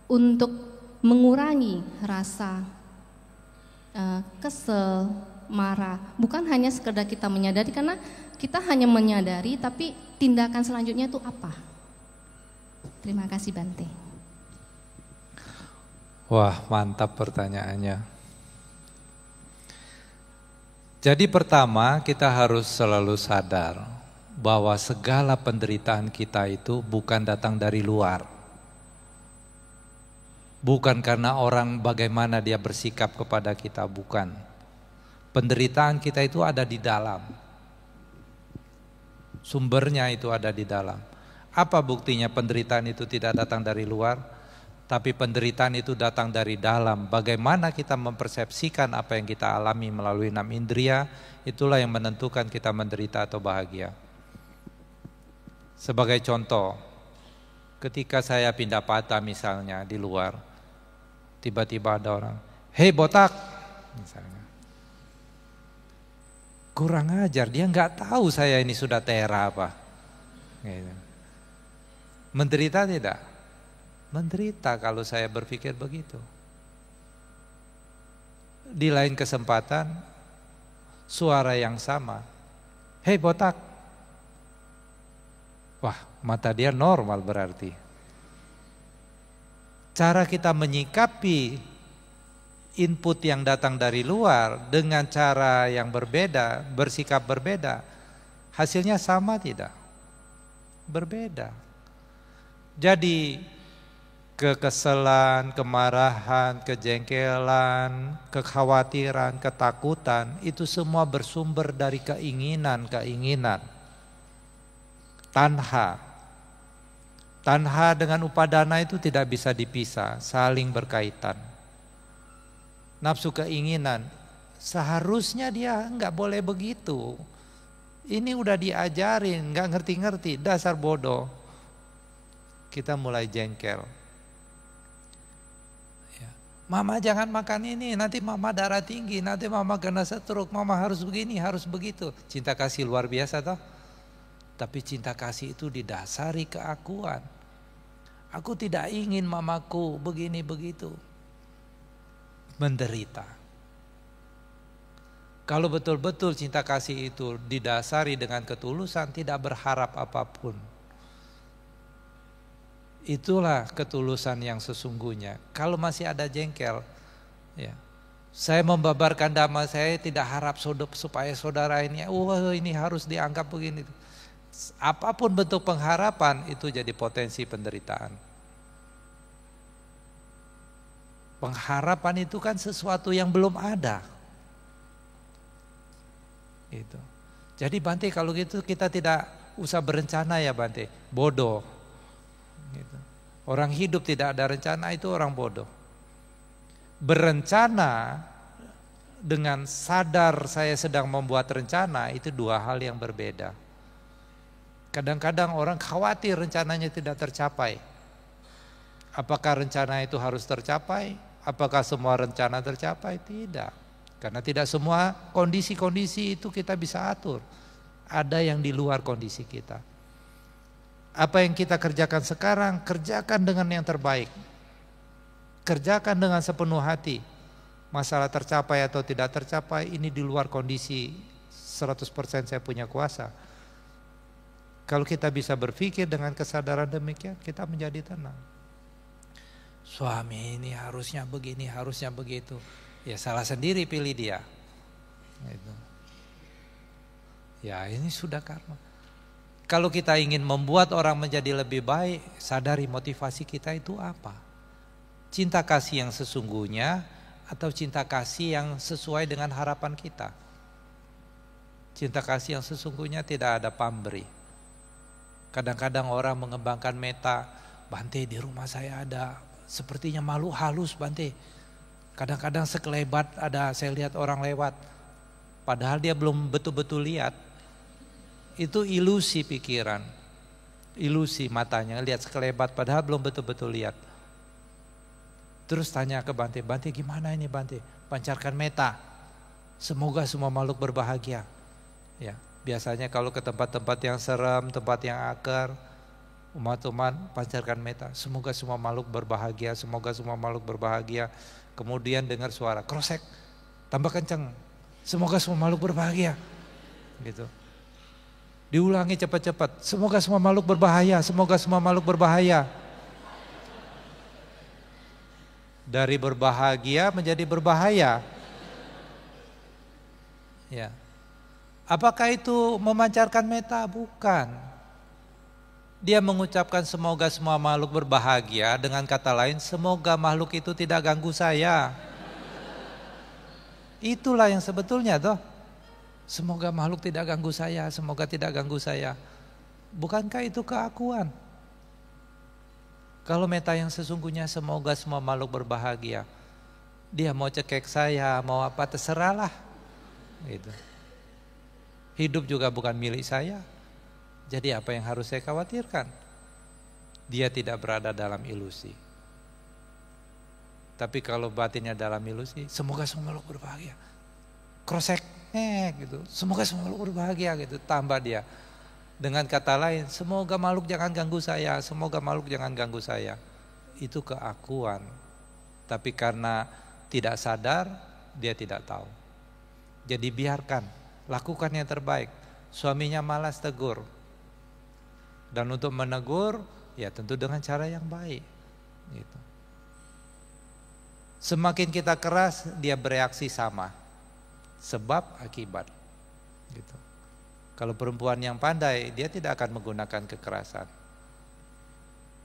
untuk mengurangi rasa kesel, marah? Bukan hanya sekedar kita menyadari, karena kita hanya menyadari tapi tindakan selanjutnya itu apa? Terima kasih Bante.
Wah, mantap pertanyaannya. Jadi pertama kita harus selalu sadar bahwa segala penderitaan kita itu bukan datang dari luar. Bukan karena orang bagaimana dia bersikap kepada kita, bukan. Penderitaan kita itu ada di dalam. Sumbernya itu ada di dalam. Apa buktinya penderitaan itu tidak datang dari luar, tapi penderitaan itu datang dari dalam. Bagaimana kita mempersepsikan apa yang kita alami melalui 6 indria, itulah yang menentukan kita menderita atau bahagia. Sebagai contoh, ketika saya pindah patah misalnya di luar, tiba-tiba ada orang, hei botak, misalnya. Kurang ajar, dia nggak tahu saya ini sudah tera apa. Gitu. Menderita tidak? Menderita kalau saya berpikir begitu. Di lain kesempatan, suara yang sama, hei botak. Wah, mata dia normal berarti. Cara kita menyikapi input yang datang dari luar dengan cara yang berbeda, bersikap berbeda, hasilnya sama tidak? Berbeda. Jadi kekesalan, kemarahan, kejengkelan, kekhawatiran, ketakutan, itu semua bersumber dari keinginan-keinginan. Tanha. Tanha dengan upadana itu tidak bisa dipisah, saling berkaitan. Nafsu keinginan, seharusnya dia enggak boleh begitu. Ini udah diajarin, enggak ngerti-ngerti, dasar bodoh. Kita mulai jengkel. Mama jangan makan ini, nanti mama darah tinggi, nanti mama kena stroke, mama harus begini, harus begitu. Cinta kasih luar biasa toh. Tapi cinta kasih itu didasari keakuan. Aku tidak ingin mamaku begini begitu. Menderita. Kalau betul-betul cinta kasih itu didasari dengan ketulusan, tidak berharap apapun. Itulah ketulusan yang sesungguhnya. Kalau masih ada jengkel, ya, saya membabarkan dhamma, saya tidak harap supaya saudara ini, ini harus dianggap begini. Apapun bentuk pengharapan itu jadi potensi penderitaan. Pengharapan itu kan sesuatu yang belum ada. Itu. Jadi Bante kalau gitu kita tidak usah berencana ya Bante, bodoh. Gitu. Orang hidup tidak ada rencana itu orang bodoh. Berencana dengan sadar saya sedang membuat rencana itu dua hal yang berbeda. Kadang-kadang orang khawatir rencananya tidak tercapai. Apakah rencana itu harus tercapai? Apakah semua rencana tercapai? Tidak. Karena tidak semua kondisi-kondisi itu kita bisa atur. Ada yang di luar kondisi kita. Apa yang kita kerjakan sekarang, kerjakan dengan yang terbaik. Kerjakan dengan sepenuh hati. Masalah tercapai atau tidak tercapai, ini di luar kondisi 100% saya punya kuasa. Kalau kita bisa berpikir dengan kesadaran demikian, kita menjadi tenang. Suami ini harusnya begini, harusnya begitu. Ya salah sendiri pilih dia. Gitu. Ya ini sudah karma. Kalau kita ingin membuat orang menjadi lebih baik, sadari motivasi kita itu apa. Cinta kasih yang sesungguhnya atau cinta kasih yang sesuai dengan harapan kita. Cinta kasih yang sesungguhnya tidak ada pamrih. Kadang-kadang orang mengembangkan meta, Bante di rumah saya ada, sepertinya malu halus Bante. Kadang-kadang sekelebat ada saya lihat orang lewat, padahal dia belum betul-betul lihat. Itu ilusi pikiran, ilusi matanya, lihat sekelebat padahal belum betul-betul lihat. Terus tanya ke Bante, Bante gimana ini Bante? Pancarkan meta, semoga semua makhluk berbahagia. Ya, biasanya kalau ke tempat-tempat yang seram, tempat yang akar, umat-umat pancarkan meta, semoga semua makhluk berbahagia, semoga semua makhluk berbahagia. Kemudian dengar suara, krosek, tambah kencang, semoga semua makhluk berbahagia. Gitu. Diulangi cepat-cepat, semoga semua makhluk berbahaya, semoga semua makhluk berbahaya. Dari berbahagia menjadi berbahaya. Ya. Apakah itu memancarkan meta? Bukan. Dia mengucapkan semoga semua makhluk berbahagia, dengan kata lain semoga makhluk itu tidak ganggu saya. Itulah yang sebetulnya toh. Semoga makhluk tidak ganggu saya, semoga tidak ganggu saya. Bukankah itu keakuan? Kalau meta yang sesungguhnya semoga semua makhluk berbahagia. Dia mau cekek saya, mau apa terserahlah. Gitu. Hidup juga bukan milik saya. Jadi apa yang harus saya khawatirkan? Dia tidak berada dalam ilusi. Tapi kalau batinnya dalam ilusi, semoga semua makhluk berbahagia. Krosek. Gitu. Semoga semua makhluk berbahagia gitu, tambah dia. Dengan kata lain, semoga makhluk jangan ganggu saya, semoga makhluk jangan ganggu saya. Itu keakuan. Tapi karena tidak sadar, dia tidak tahu. Jadi biarkan, lakukan yang terbaik. Suaminya malas, tegur. Dan untuk menegur, ya tentu dengan cara yang baik. Gitu. Semakin kita keras, dia bereaksi sama. Sebab akibat. Gitu. Kalau perempuan yang pandai, dia tidak akan menggunakan kekerasan.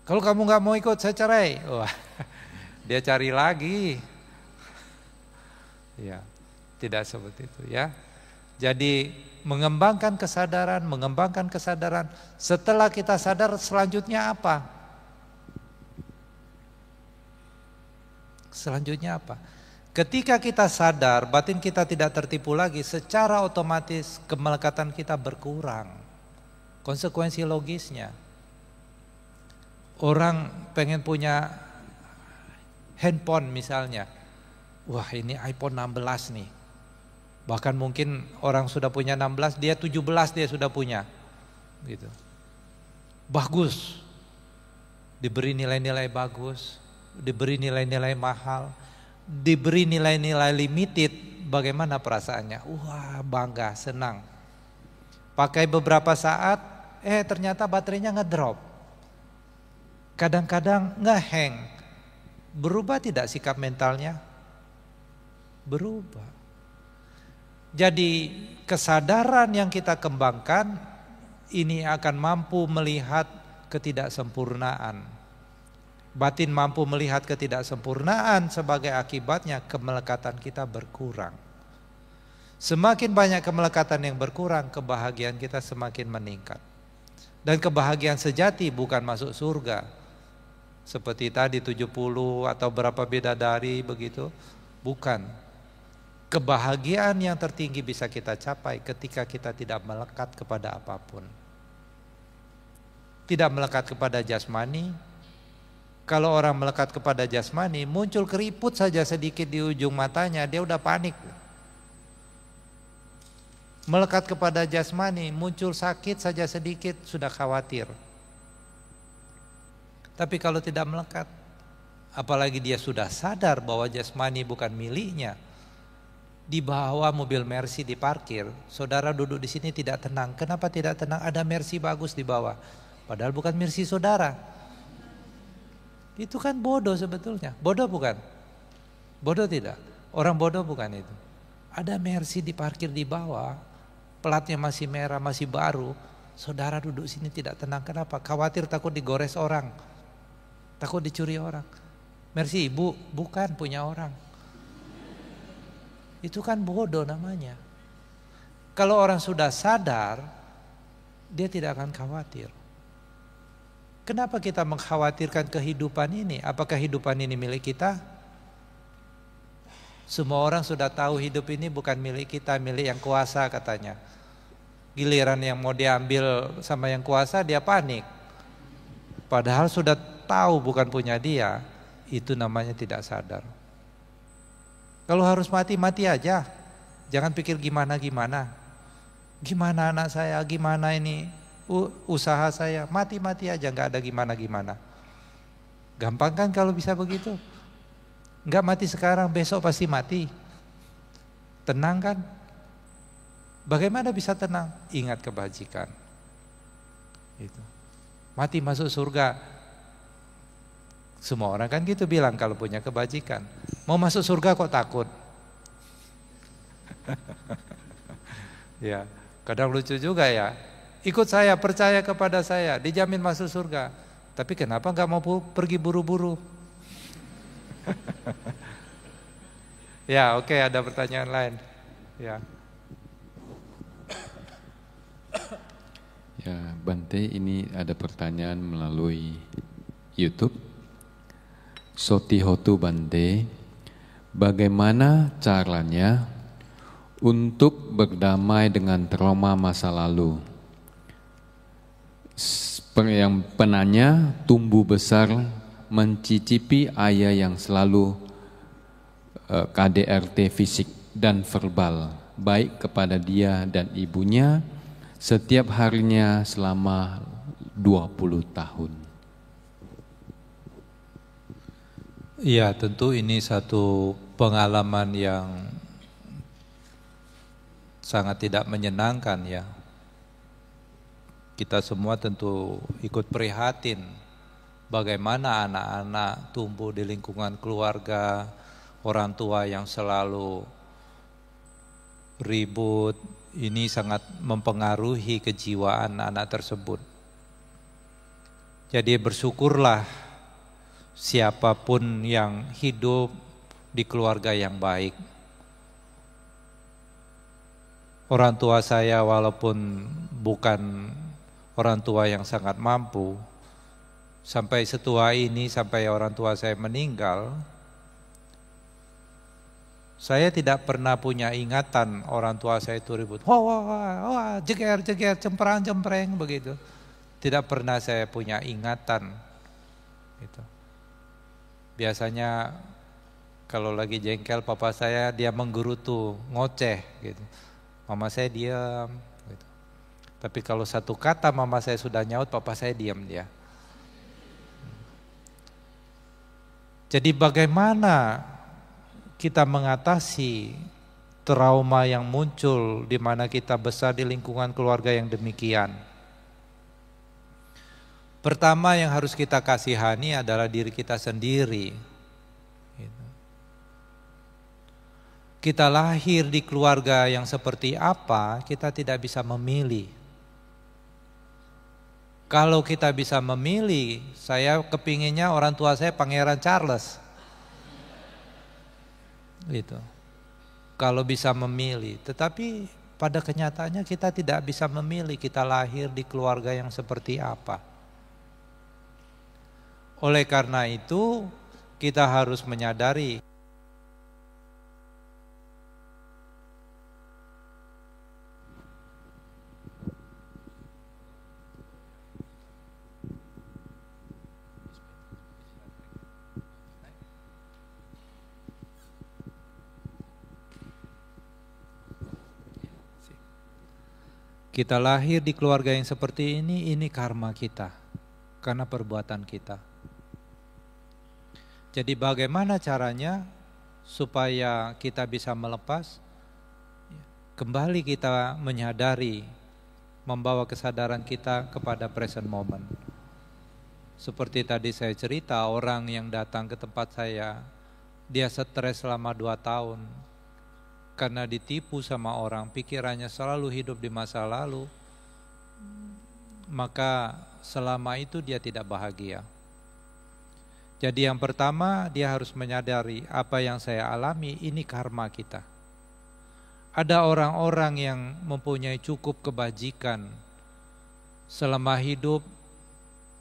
Kalau kamu nggak mau ikut, saya cerai. Wah, dia cari lagi. Ya, tidak seperti itu ya. Jadi mengembangkan kesadaran. Setelah kita sadar, selanjutnya apa? Selanjutnya apa? Ketika kita sadar, batin kita tidak tertipu lagi, secara otomatis kemelekatan kita berkurang. Konsekuensi logisnya. Orang pengen punya handphone misalnya. Wah, ini iPhone 16 nih. Bahkan mungkin orang sudah punya 16, dia 17 dia sudah punya. Gitu. Bagus. Diberi nilai-nilai bagus, diberi nilai-nilai mahal, diberi nilai-nilai limited, bagaimana perasaannya? Wah, bangga, senang. Pakai beberapa saat, ternyata baterainya ngedrop. Kadang-kadang ngehang. Berubah tidak sikap mentalnya? Berubah. Jadi kesadaran yang kita kembangkan ini akan mampu melihat ketidaksempurnaan. Batin mampu melihat ketidaksempurnaan, sebagai akibatnya kemelekatan kita berkurang. Semakin banyak kemelekatan yang berkurang, kebahagiaan kita semakin meningkat. Dan kebahagiaan sejati bukan masuk surga. Seperti tadi 70 atau berapa bidadari begitu, bukan. Kebahagiaan yang tertinggi bisa kita capai ketika kita tidak melekat kepada apapun. Tidak melekat kepada jasmani. Kalau orang melekat kepada jasmani, muncul keriput saja sedikit di ujung matanya, dia udah panik. Melekat kepada jasmani, muncul sakit saja sedikit, sudah khawatir. Tapi kalau tidak melekat, apalagi dia sudah sadar bahwa jasmani bukan miliknya, di bawah mobil Mercy diparkir, saudara duduk di sini tidak tenang. Kenapa tidak tenang? Ada Mercy bagus di bawah, padahal bukan Mercy saudara. Itu kan bodoh sebetulnya. Bodoh bukan? Bodoh tidak? Orang bodoh bukan itu. Ada Mercy diparkir di bawah, platnya masih merah, masih baru. Saudara duduk sini tidak tenang. Kenapa? Khawatir takut digores orang. Takut dicuri orang. Mercy, ibu bukan punya orang. Itu kan bodoh namanya. Kalau orang sudah sadar, dia tidak akan khawatir. Kenapa kita mengkhawatirkan kehidupan ini? Apakah kehidupan ini milik kita? Semua orang sudah tahu hidup ini bukan milik kita, milik yang kuasa katanya. Giliran yang mau diambil sama yang kuasa, dia panik. Padahal sudah tahu bukan punya dia, itu namanya tidak sadar. Kalau harus mati, mati aja. Jangan pikir gimana-gimana. Gimana anak saya, gimana ini usaha saya, mati-mati aja, nggak ada gimana-gimana. Gampang kan kalau bisa begitu? Nggak mati sekarang, besok pasti mati. Tenang kan? Bagaimana bisa tenang? Ingat kebajikan. Itu. Mati masuk surga. Semua orang kan gitu bilang kalau punya kebajikan. Mau masuk surga kok takut? Ya, kadang lucu juga ya. Ikut saya, percaya kepada saya, dijamin masuk surga. Tapi kenapa nggak mau pergi buru-buru? Ya, oke, ada pertanyaan lain. Ya.
Ya, Bante, ini ada pertanyaan melalui YouTube. Sotihotu Bante, bagaimana caranya untuk berdamai dengan trauma masa lalu? Yang penanya tumbuh besar mencicipi ayah yang selalu KDRT fisik dan verbal, baik kepada dia dan ibunya, setiap harinya selama 20 tahun.
Iya, tentu ini satu pengalaman yang sangat tidak menyenangkan ya. Kita semua tentu ikut prihatin bagaimana anak-anak tumbuh di lingkungan keluarga, orang tua yang selalu ribut, ini sangat mempengaruhi kejiwaan anak tersebut. Jadi bersyukurlah siapapun yang hidup di keluarga yang baik. Orang tua saya walaupun bukan orang tua yang sangat mampu, sampai setua ini, sampai orang tua saya meninggal, saya tidak pernah punya ingatan orang tua saya itu ribut, wah, jeger, cempreng begitu. Tidak pernah saya punya ingatan. Gitu. Biasanya kalau lagi jengkel papa saya, dia menggerutu, ngoceh gitu. Mama saya diam gitu. Tapi kalau satu kata mama saya sudah nyaut, papa saya diam dia. Jadi bagaimana kita mengatasi trauma yang muncul di mana kita besar di lingkungan keluarga yang demikian? Pertama yang harus kita kasihani adalah diri kita sendiri. Kita lahir di keluarga yang seperti apa, kita tidak bisa memilih. Kalau kita bisa memilih, saya kepinginnya orang tua saya Pangeran Charles. Gitu. Kalau bisa memilih, tetapi pada kenyataannya kita tidak bisa memilih kita lahir di keluarga yang seperti apa. Oleh karena itu, kita harus menyadari kita lahir di keluarga yang seperti ini karma kita, karena perbuatan kita. Jadi bagaimana caranya supaya kita bisa melepas? Kembali kita menyadari, membawa kesadaran kita kepada present moment. Seperti tadi saya cerita, orang yang datang ke tempat saya, dia stres selama 2 tahun. Karena ditipu sama orang, pikirannya selalu hidup di masa lalu, maka selama itu dia tidak bahagia. Jadi yang pertama, dia harus menyadari apa yang saya alami ini karma kita. Ada orang-orang yang mempunyai cukup kebajikan, selama hidup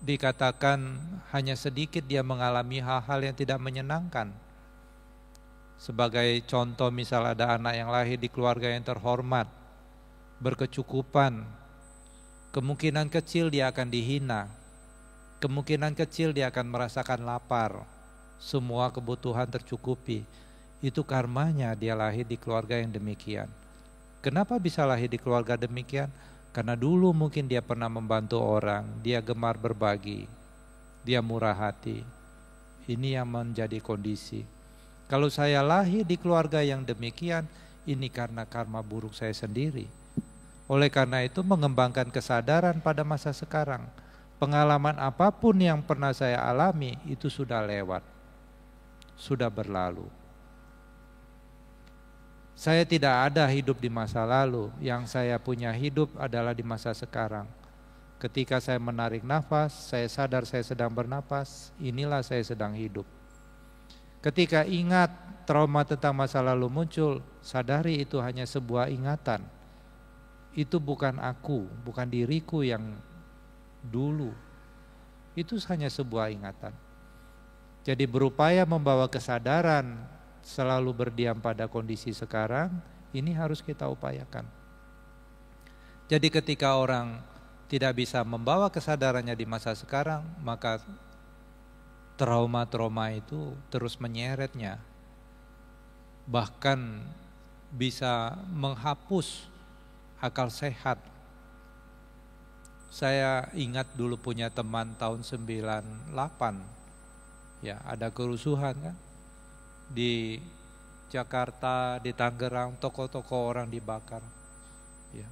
dikatakan hanya sedikit dia mengalami hal-hal yang tidak menyenangkan. Sebagai contoh, misal ada anak yang lahir di keluarga yang terhormat, berkecukupan, kemungkinan kecil dia akan dihina, kemungkinan kecil dia akan merasakan lapar, semua kebutuhan tercukupi. Itu karmanya dia lahir di keluarga yang demikian. Kenapa bisa lahir di keluarga demikian? Karena dulu mungkin dia pernah membantu orang, dia gemar berbagi, dia murah hati. Ini yang menjadi kondisi. Kalau saya lahir di keluarga yang demikian, ini karena karma buruk saya sendiri. Oleh karena itu mengembangkan kesadaran pada masa sekarang. Pengalaman apapun yang pernah saya alami itu sudah lewat, sudah berlalu. Saya tidak ada hidup di masa lalu, yang saya punya hidup adalah di masa sekarang. Ketika saya menarik nafas, saya sadar saya sedang bernapas, inilah saya sedang hidup. Ketika ingat trauma tentang masa lalu muncul, sadari itu hanya sebuah ingatan. Itu bukan aku, bukan diriku yang dulu. Itu hanya sebuah ingatan. Jadi berupaya membawa kesadaran, selalu berdiam pada kondisi sekarang, ini harus kita upayakan. Jadi ketika orang tidak bisa membawa kesadarannya di masa sekarang, maka trauma-trauma itu terus menyeretnya. Bahkan bisa menghapus akal sehat Saya ingat dulu punya teman tahun 98, ya ada kerusuhan kan di Jakarta, di Tangerang, toko-toko orang dibakar. Ya.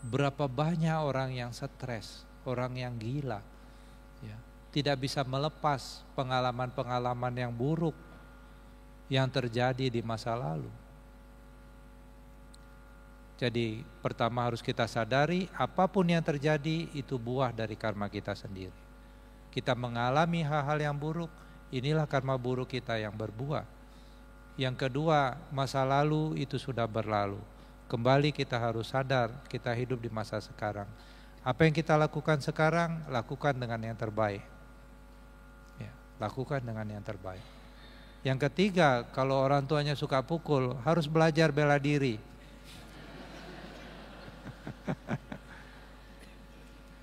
Berapa banyak orang yang stres, orang yang gila, ya. Tidak bisa melepas pengalaman-pengalaman yang buruk yang terjadi di masa lalu. Jadi pertama harus kita sadari apapun yang terjadi itu buah dari karma kita sendiri. Kita mengalami hal-hal yang buruk, inilah karma buruk kita yang berbuah. Yang kedua, masa lalu itu sudah berlalu. Kembali kita harus sadar kita hidup di masa sekarang. Apa yang kita lakukan sekarang, lakukan dengan yang terbaik. Ya, lakukan dengan yang terbaik. Yang ketiga, kalau orang tuanya suka pukul, harus belajar bela diri.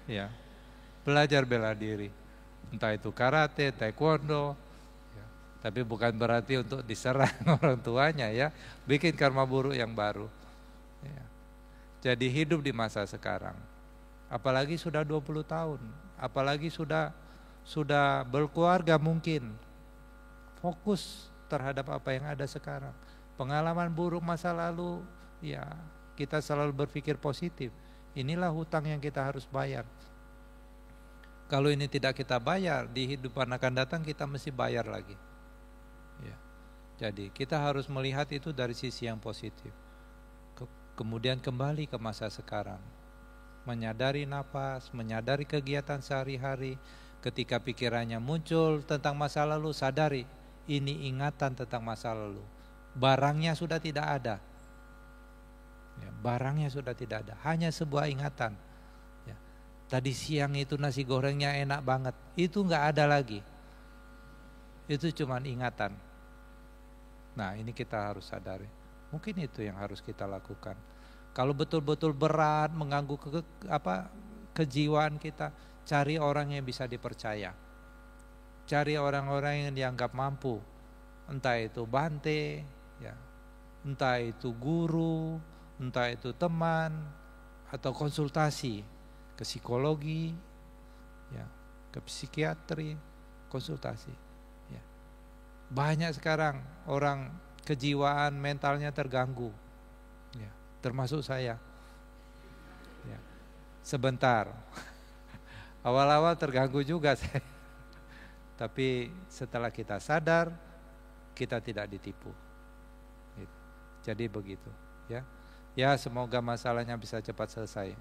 Ya, belajar bela diri. Entah itu karate, taekwondo, ya. Tapi bukan berarti untuk diserang orang tuanya ya. Bikin karma buruk yang baru. Ya. Jadi hidup di masa sekarang. Apalagi sudah 20 tahun, apalagi sudah berkeluarga mungkin. Fokus terhadap apa yang ada sekarang. Pengalaman buruk masa lalu, ya kita selalu berpikir positif. Inilah hutang yang kita harus bayar. Kalau ini tidak kita bayar, di hidupan akan datang kita mesti bayar lagi. Ya. Jadi kita harus melihat itu dari sisi yang positif. Kemudian kembali ke masa sekarang. Menyadari napas, menyadari kegiatan sehari-hari. Ketika pikirannya muncul tentang masa lalu, sadari ini ingatan tentang masa lalu. Barangnya sudah tidak ada. Ya, barangnya sudah tidak ada, hanya sebuah ingatan. Ya, tadi siang itu nasi gorengnya enak banget, itu nggak ada lagi. Itu cuma ingatan. Nah ini kita harus sadari. Mungkin itu yang harus kita lakukan. Kalau betul-betul berat mengganggu kejiwaan kita, cari orang yang bisa dipercaya. Cari orang-orang yang dianggap mampu. Entah itu bante, ya, entah itu guru, entah itu teman, atau konsultasi ke psikologi, ya, ke psikiatri, konsultasi. Ya. Banyak sekarang orang kejiwaan mentalnya terganggu, ya, termasuk saya. Ya. Sebentar, awal-awal terganggu juga saya, tapi setelah kita sadar, kita tidak ditipu. Gitu. Jadi begitu, ya. Ya semoga masalahnya bisa cepat selesai.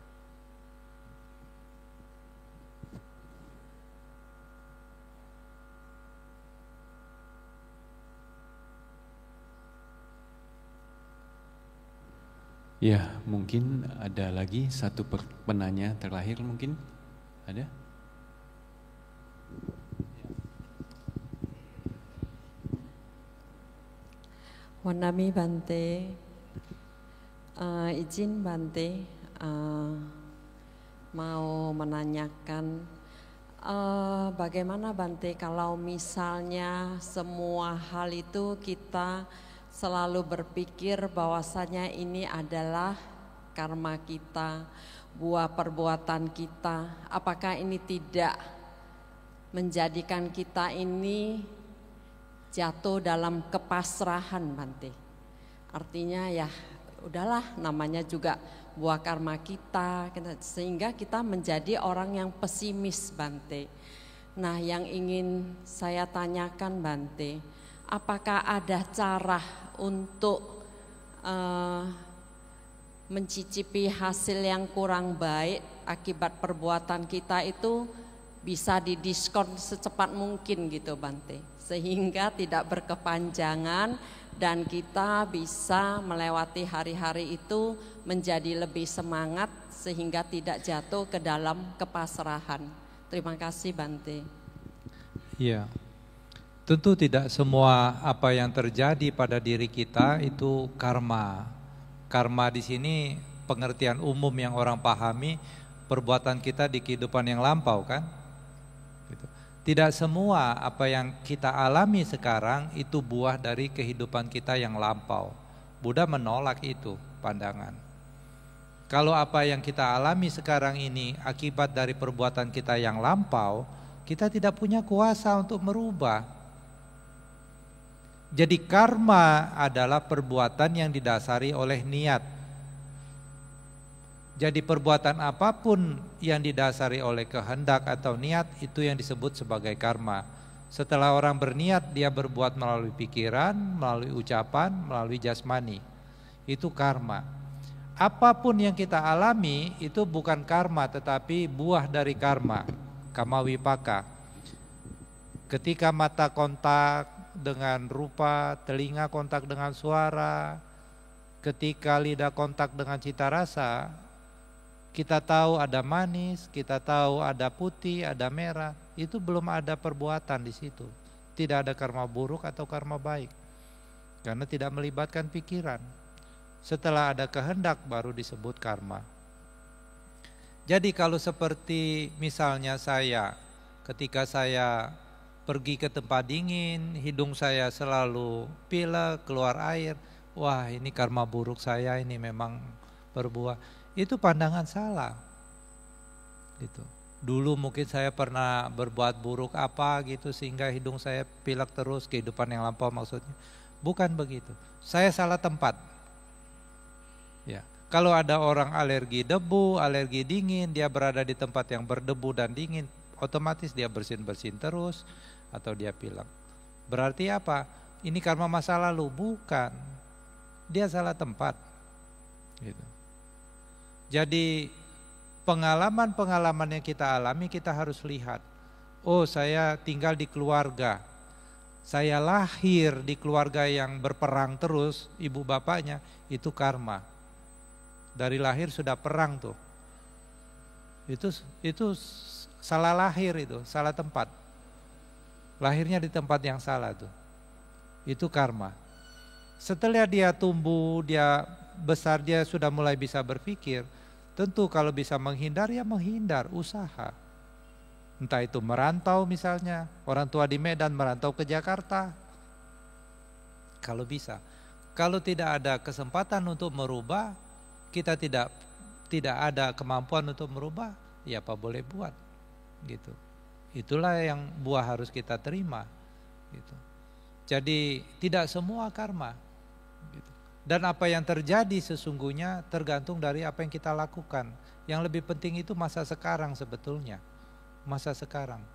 Ya, mungkin ada lagi satu penanya terakhir mungkin ada?
Wanami Bante. Izin Bante mau menanyakan bagaimana Bante kalau misalnya semua hal itu kita selalu berpikir bahwasanya ini adalah karma kita, buah perbuatan kita, apakah ini tidak menjadikan kita ini jatuh dalam kepasrahan Bante? Artinya ya udahlah, namanya juga buah karma kita, sehingga kita menjadi orang yang pesimis Bante. Nah yang ingin saya tanyakan Bante, apakah ada cara untuk mencicipi hasil yang kurang baik akibat perbuatan kita itu bisa didiskon secepat mungkin gitu Bante, sehingga tidak berkepanjangan dan kita bisa melewati hari-hari itu menjadi lebih semangat sehingga tidak jatuh ke dalam kepasrahan. Terima kasih Bante.
Iya, tentu tidak semua apa yang terjadi pada diri kita itu karma. Karma di sini pengertian umum yang orang pahami, perbuatan kita di kehidupan yang lampau kan. Tidak semua apa yang kita alami sekarang itu buah dari kehidupan kita yang lampau. Buddha menolak itu pandangan. Kalau apa yang kita alami sekarang ini akibat dari perbuatan kita yang lampau, kita tidak punya kuasa untuk merubah. Jadi karma adalah perbuatan yang didasari oleh niat. Jadi perbuatan apapun yang didasari oleh kehendak atau niat, itu yang disebut sebagai karma. Setelah orang berniat, dia berbuat melalui pikiran, melalui ucapan, melalui jasmani. Itu karma. Apapun yang kita alami itu bukan karma, tetapi buah dari karma, kama wipaka. Ketika mata kontak dengan rupa, telinga kontak dengan suara, ketika lidah kontak dengan cita rasa, kita tahu ada manis, kita tahu ada putih, ada merah, itu belum ada perbuatan di situ. Tidak ada karma buruk atau karma baik, karena tidak melibatkan pikiran. Setelah ada kehendak baru disebut karma. Jadi kalau seperti misalnya saya, ketika saya pergi ke tempat dingin, hidung saya selalu pilek, keluar air, wah ini karma buruk saya, ini memang berbuah. Itu pandangan salah. Gitu. Dulu mungkin saya pernah berbuat buruk apa gitu sehingga hidung saya pilek terus, kehidupan yang lampau maksudnya. Bukan begitu. Saya salah tempat. Ya, kalau ada orang alergi debu, alergi dingin, dia berada di tempat yang berdebu dan dingin, otomatis dia bersin-bersin terus atau dia pilek. Berarti apa? Ini karma masa lalu? Bukan. Dia salah tempat. Gitu. Jadi pengalaman-pengalaman yang kita alami kita harus lihat. Oh, saya tinggal di keluarga. Saya lahir di keluarga yang berperang terus, ibu bapaknya, itu karma. Dari lahir sudah perang tuh. Itu salah lahir, itu salah tempat. Lahirnya di tempat yang salah tuh. Itu karma. Setelah dia tumbuh, dia besar, dia sudah mulai bisa berpikir. Tentu kalau bisa menghindar, ya menghindar, usaha. Entah itu merantau misalnya, orang tua di Medan merantau ke Jakarta. Kalau bisa. Kalau tidak ada kesempatan untuk merubah, kita tidak ada kemampuan untuk merubah, ya apa boleh buat, gitu. Itulah yang buah harus kita terima, gitu. Jadi tidak semua karma, gitu. Dan apa yang terjadi sesungguhnya tergantung dari apa yang kita lakukan. Yang lebih penting itu masa sekarang sebetulnya, masa sekarang.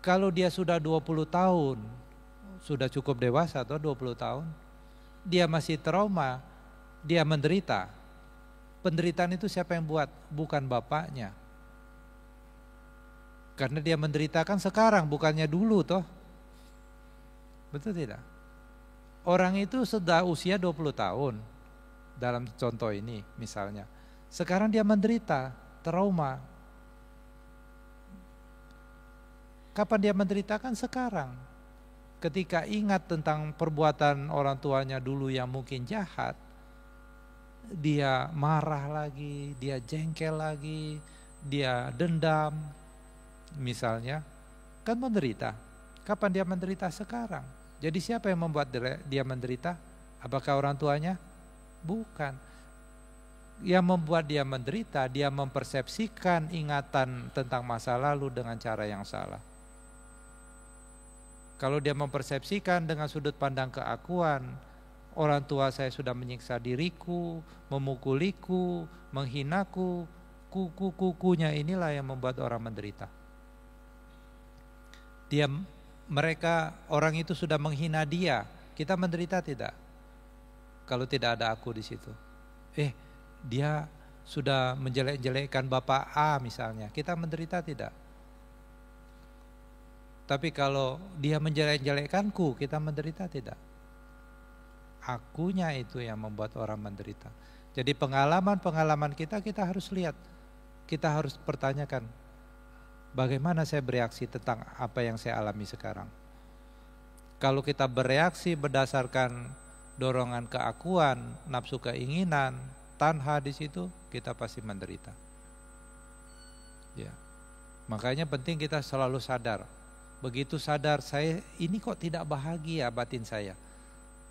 Kalau dia sudah 20 tahun, sudah cukup dewasa atau 20 tahun, dia masih trauma, dia menderita. Penderitaan itu siapa yang buat? Bukan bapaknya. Karena dia menderitakan sekarang, bukannya dulu toh. Betul tidak? Orang itu sudah usia 20 tahun, dalam contoh ini misalnya. Sekarang dia menderita, trauma. Kapan dia menderitakan? Sekarang. Ketika ingat tentang perbuatan orang tuanya dulu yang mungkin jahat, dia marah lagi, dia jengkel lagi, dia dendam misalnya, kan menderita. Kapan dia menderita? Sekarang. Jadi siapa yang membuat dia menderita? Apakah orang tuanya? Bukan. Yang membuat dia menderita, dia mempersepsikan ingatan tentang masa lalu dengan cara yang salah. Kalau dia mempersepsikan dengan sudut pandang keakuan, orang tua saya sudah menyiksa diriku, memukuliku, menghinaku, kuku-kukunya inilah yang membuat orang menderita. Orang itu sudah menghina dia, kita menderita tidak? Kalau tidak ada aku di situ. Dia sudah menjelek-jelekkan Bapak A misalnya, kita menderita tidak? Tapi kalau dia menjelek-jelekkanku, kita menderita tidak? Akunya itu yang membuat orang menderita. Jadi pengalaman-pengalaman kita harus lihat. Kita harus pertanyakan, bagaimana saya bereaksi tentang apa yang saya alami sekarang. Kalau kita bereaksi berdasarkan dorongan keakuan, nafsu keinginan, tanha di situ, kita pasti menderita. Ya. Makanya penting kita selalu sadar. Begitu sadar, saya ini kok tidak bahagia batin saya.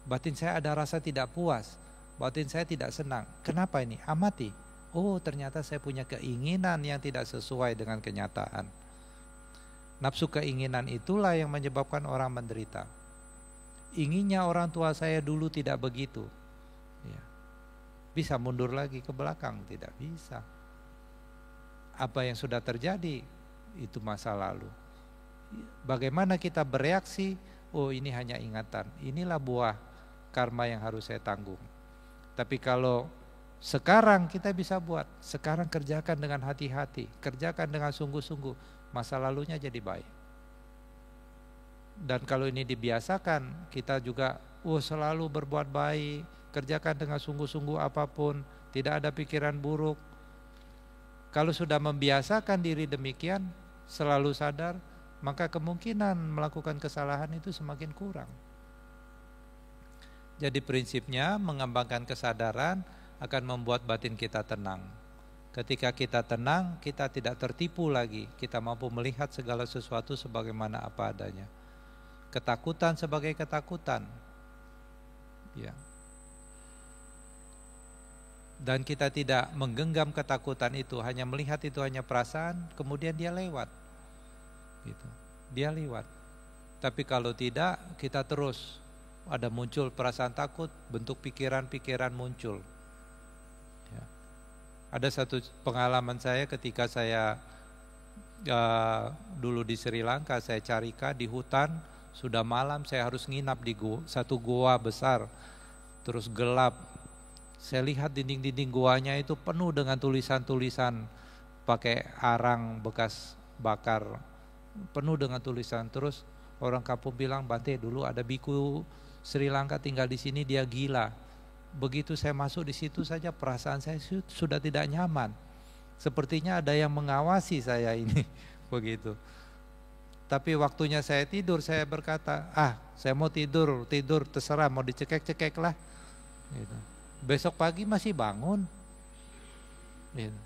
Batin saya ada rasa tidak puas. batin saya tidak senang. Kenapa ini? Amati. Oh, ternyata saya punya keinginan yang tidak sesuai dengan kenyataan. Nafsu keinginan itulah yang menyebabkan orang menderita. Inginnya orang tua saya dulu tidak begitu. Ya. Bisa mundur lagi ke belakang? Tidak bisa. Apa yang sudah terjadi itu masa lalu. Bagaimana kita bereaksi? Oh, ini hanya ingatan. Inilah buah karma yang harus saya tanggung. Tapi kalau sekarang kita bisa buat, sekarang kerjakan dengan hati-hati, kerjakan dengan sungguh-sungguh, masa lalunya jadi baik. Dan kalau ini dibiasakan, kita juga selalu berbuat baik, kerjakan dengan sungguh-sungguh apapun, tidak ada pikiran buruk. Kalau sudah membiasakan diri demikian, selalu sadar, maka kemungkinan melakukan kesalahan itu semakin kurang. Jadi prinsipnya mengembangkan kesadaran akan membuat batin kita tenang. Ketika kita tenang, kita tidak tertipu lagi. Kita mampu melihat segala sesuatu sebagaimana apa adanya. Ketakutan sebagai ketakutan. Ya. Dan kita tidak menggenggam ketakutan itu, hanya melihat itu hanya perasaan, kemudian dia lewat. Gitu. Dia lewat. Tapi kalau tidak, kita terus ada muncul perasaan takut, bentuk pikiran-pikiran muncul. Ya. Ada satu pengalaman saya ketika saya dulu di Sri Lanka, saya carika di hutan, sudah malam saya harus nginap di satu gua besar, terus gelap. Saya lihat dinding-dinding guanya itu penuh dengan tulisan-tulisan pakai arang bekas bakar, penuh dengan tulisan. Terus orang kampung bilang, Bante, dulu ada biku Sri Lanka tinggal di sini, dia gila. Begitu saya masuk di situ saja perasaan saya sudah tidak nyaman. Sepertinya ada yang mengawasi saya ini, begitu. Tapi waktunya saya tidur, saya berkata, saya mau tidur terserah, mau dicekek-cekek lah. Gitu. Besok pagi masih bangun, gitu.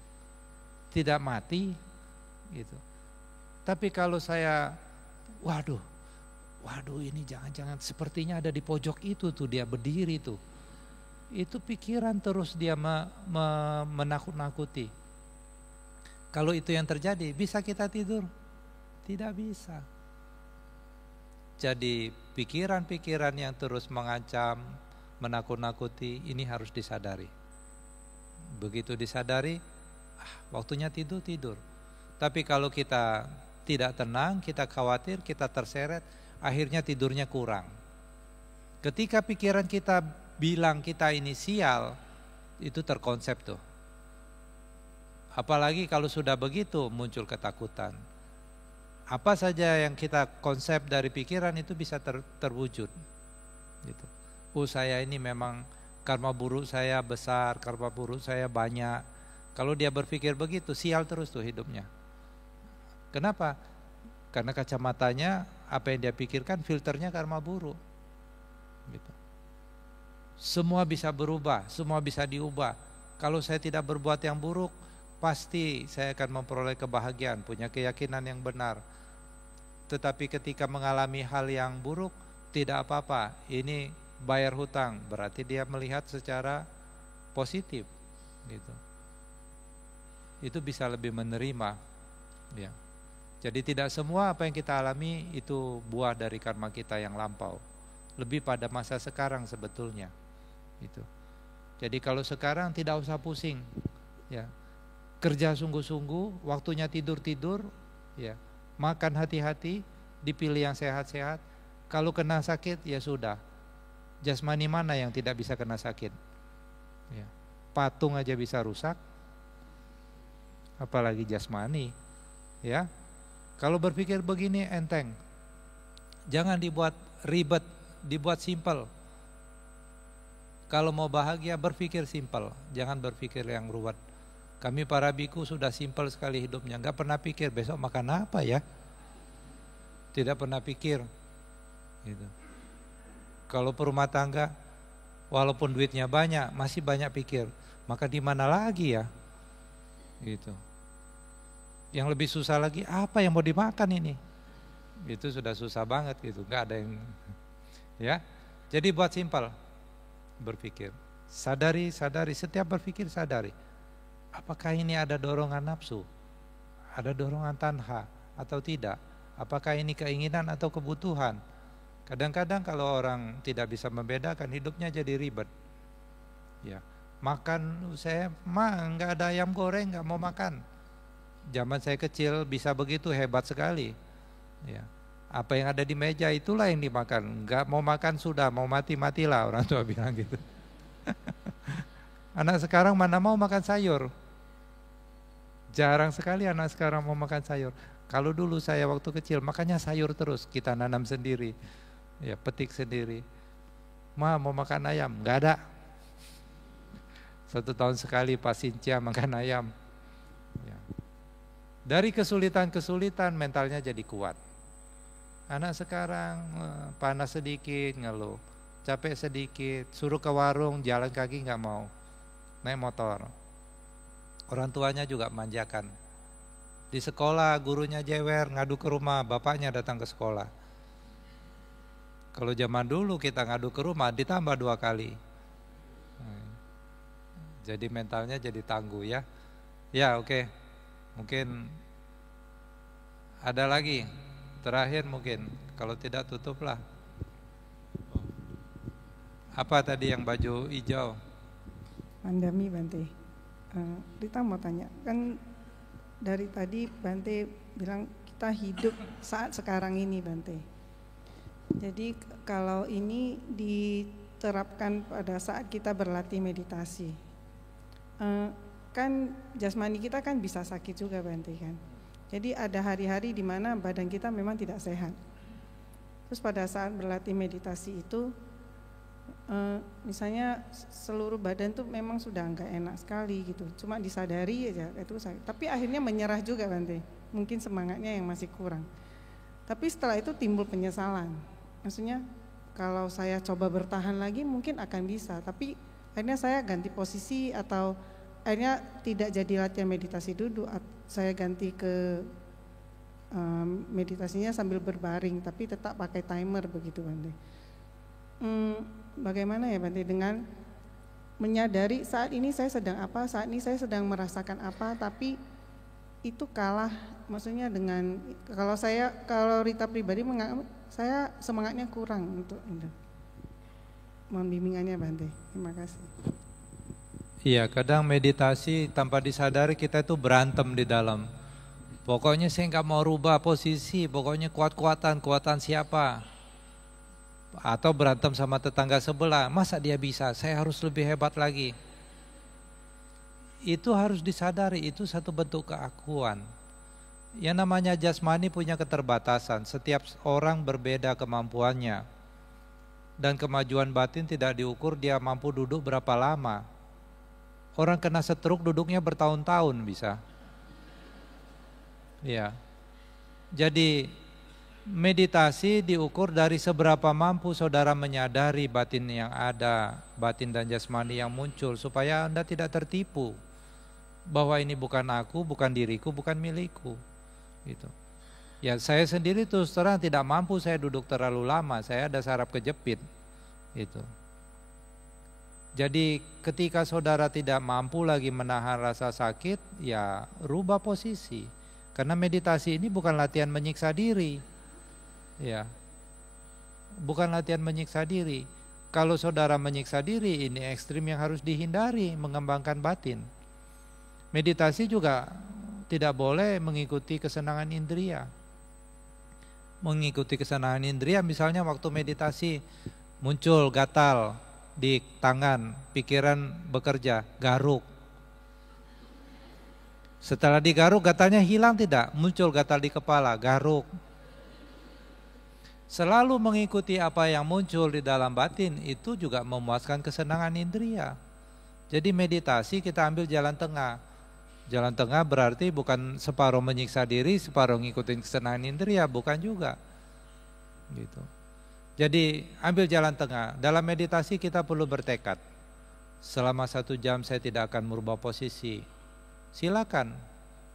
Tidak mati, gitu. Tapi kalau saya, waduh ini jangan-jangan sepertinya ada di pojok itu tuh, dia berdiri tuh. Itu pikiran terus dia menakut-nakuti. Kalau itu yang terjadi, bisa kita tidur? Tidak bisa. Jadi pikiran-pikiran yang terus mengancam, menakut-nakuti, ini harus disadari. Begitu disadari, waktunya tidur. Tapi kalau kita tidak tenang, kita khawatir, kita terseret, akhirnya tidurnya kurang. Ketika pikiran kita bilang kita ini sial, itu terkonsep tuh. Apalagi kalau sudah begitu muncul ketakutan. Apa saja yang kita konsep dari pikiran itu bisa terwujud. Gitu. Saya ini memang karma buruk saya besar, karma buruk saya banyak. Kalau dia berpikir begitu, sial terus tuh hidupnya. Kenapa? Karena kacamatanya apa yang dia pikirkan filternya karma buruk. Gitu. Semua bisa berubah, semua bisa diubah. Kalau saya tidak berbuat yang buruk, pasti saya akan memperoleh kebahagiaan, punya keyakinan yang benar. Tetapi ketika mengalami hal yang buruk, tidak apa-apa, ini bayar hutang, berarti dia melihat secara positif, gitu. Itu bisa lebih menerima, ya. Jadi tidak semua apa yang kita alami itu buah dari karma kita yang lampau, lebih pada masa sekarang sebetulnya, gitu. Jadi kalau sekarang tidak usah pusing, ya, kerja sungguh-sungguh, waktunya tidur, ya. Makan hati-hati, dipilih yang sehat-sehat. Kalau kena sakit ya sudah. Jasmani mana yang tidak bisa kena sakit? Ya. Patung aja bisa rusak, apalagi jasmani. Ya. Kalau berpikir begini enteng. Jangan dibuat ribet, dibuat simpel. Kalau mau bahagia berpikir simpel, jangan berpikir yang ruwet. Kami para biku sudah simpel sekali hidupnya, nggak pernah pikir besok makan apa ya, tidak pernah pikir. Gitu. Kalau perumah tangga, walaupun duitnya banyak, masih banyak pikir, maka di mana lagi ya? Gitu. Yang lebih susah lagi, apa yang mau dimakan ini? Itu sudah susah banget gitu, nggak ada yang, ya. Jadi buat simpel, berpikir. Sadari, setiap berpikir sadari. Apakah ini ada dorongan nafsu? Ada dorongan tanha atau tidak? Apakah ini keinginan atau kebutuhan? Kadang-kadang kalau orang tidak bisa membedakan, hidupnya jadi ribet. Ya, makan saya nggak ada ayam goreng, nggak mau makan. Zaman saya kecil bisa begitu, hebat sekali. Ya, apa yang ada di meja itulah yang dimakan. Nggak mau makan sudah, mau mati-matilah, orang tua bilang gitu. Anak sekarang mana mau makan sayur? Jarang sekali anak sekarang mau makan sayur. Kalau dulu saya waktu kecil makannya sayur terus, kita nanam sendiri, ya petik sendiri. Mau makan ayam? Nggak ada. 1 tahun sekali Pak Sincia makan ayam. Ya. Dari kesulitan-kesulitan mentalnya jadi kuat. Anak sekarang panas sedikit ngeluh, capek sedikit, suruh ke warung jalan kaki nggak mau, naik motor. Orang tuanya juga manjakan. Di sekolah gurunya jewer, ngadu ke rumah, bapaknya datang ke sekolah. Kalau zaman dulu kita ngadu ke rumah ditambah 2 kali. Jadi mentalnya jadi tangguh ya. Ya oke. Mungkin ada lagi. Terakhir mungkin, kalau tidak tutuplah. Apa tadi yang baju hijau?
Mandami Bante. Rita mau tanya, kan dari tadi Bante bilang kita hidup saat sekarang ini Bante. Jadi kalau ini diterapkan pada saat kita berlatih meditasi, kan jasmani kita kan bisa sakit juga Bante kan. Jadi ada hari-hari di mana badan kita memang tidak sehat. Terus pada saat berlatih meditasi itu, misalnya seluruh badan tuh memang sudah enggak enak sekali gitu, cuma disadari aja itu sakit. Tapi akhirnya menyerah juga Bante, mungkin semangatnya yang masih kurang. Tapi setelah itu timbul penyesalan, maksudnya kalau saya coba bertahan lagi mungkin akan bisa, tapi akhirnya saya ganti posisi atau akhirnya tidak jadi latihan meditasi duduk, saya ganti ke meditasinya sambil berbaring, tapi tetap pakai timer begitu Bante. Bagaimana ya Bante dengan menyadari saat ini saya sedang apa, saat ini saya sedang merasakan apa, tapi itu kalah, maksudnya dengan kalau Rita pribadi menganggap saya semangatnya kurang untuk itu. Mohon bimbingannya Bante. Terima kasih.
Iya, kadang meditasi tanpa disadari kita itu berantem di dalam. Pokoknya saya nggak mau rubah posisi, pokoknya kuatan siapa? Atau berantem sama tetangga sebelah, masa dia bisa, saya harus lebih hebat lagi. Itu harus disadari, itu satu bentuk keakuan. Yang namanya jasmani punya keterbatasan, setiap orang berbeda kemampuannya. Dan kemajuan batin tidak diukur dia mampu duduk berapa lama. Orang kena stroke duduknya bertahun-tahun bisa. Ya. Jadi meditasi diukur dari seberapa mampu saudara menyadari batin yang ada, batin dan jasmani yang muncul, supaya Anda tidak tertipu bahwa ini bukan aku, bukan diriku, bukan milikku. Gitu. Ya saya sendiri terus terang tidak mampu saya duduk terlalu lama, saya ada saraf kejepit. Gitu. Jadi ketika saudara tidak mampu lagi menahan rasa sakit, ya rubah posisi. Karena meditasi ini bukan latihan menyiksa diri. Ya, bukan latihan menyiksa diri. Kalau saudara menyiksa diri, ini ekstrim yang harus dihindari, mengembangkan batin. Meditasi juga tidak boleh mengikuti kesenangan indria. Mengikuti kesenangan indria, misalnya waktu meditasi muncul gatal di tangan, pikiran bekerja, garuk. Setelah digaruk gatalnya hilang tidak? Muncul gatal di kepala, garuk. Selalu mengikuti apa yang muncul di dalam batin itu juga memuaskan kesenangan indria. Jadi meditasi kita ambil jalan tengah. Jalan tengah berarti bukan separuh menyiksa diri, separuh ngikutin kesenangan indria, bukan juga. Gitu. Jadi ambil jalan tengah. Dalam meditasi kita perlu bertekad. Selama 1 jam saya tidak akan merubah posisi. Silakan.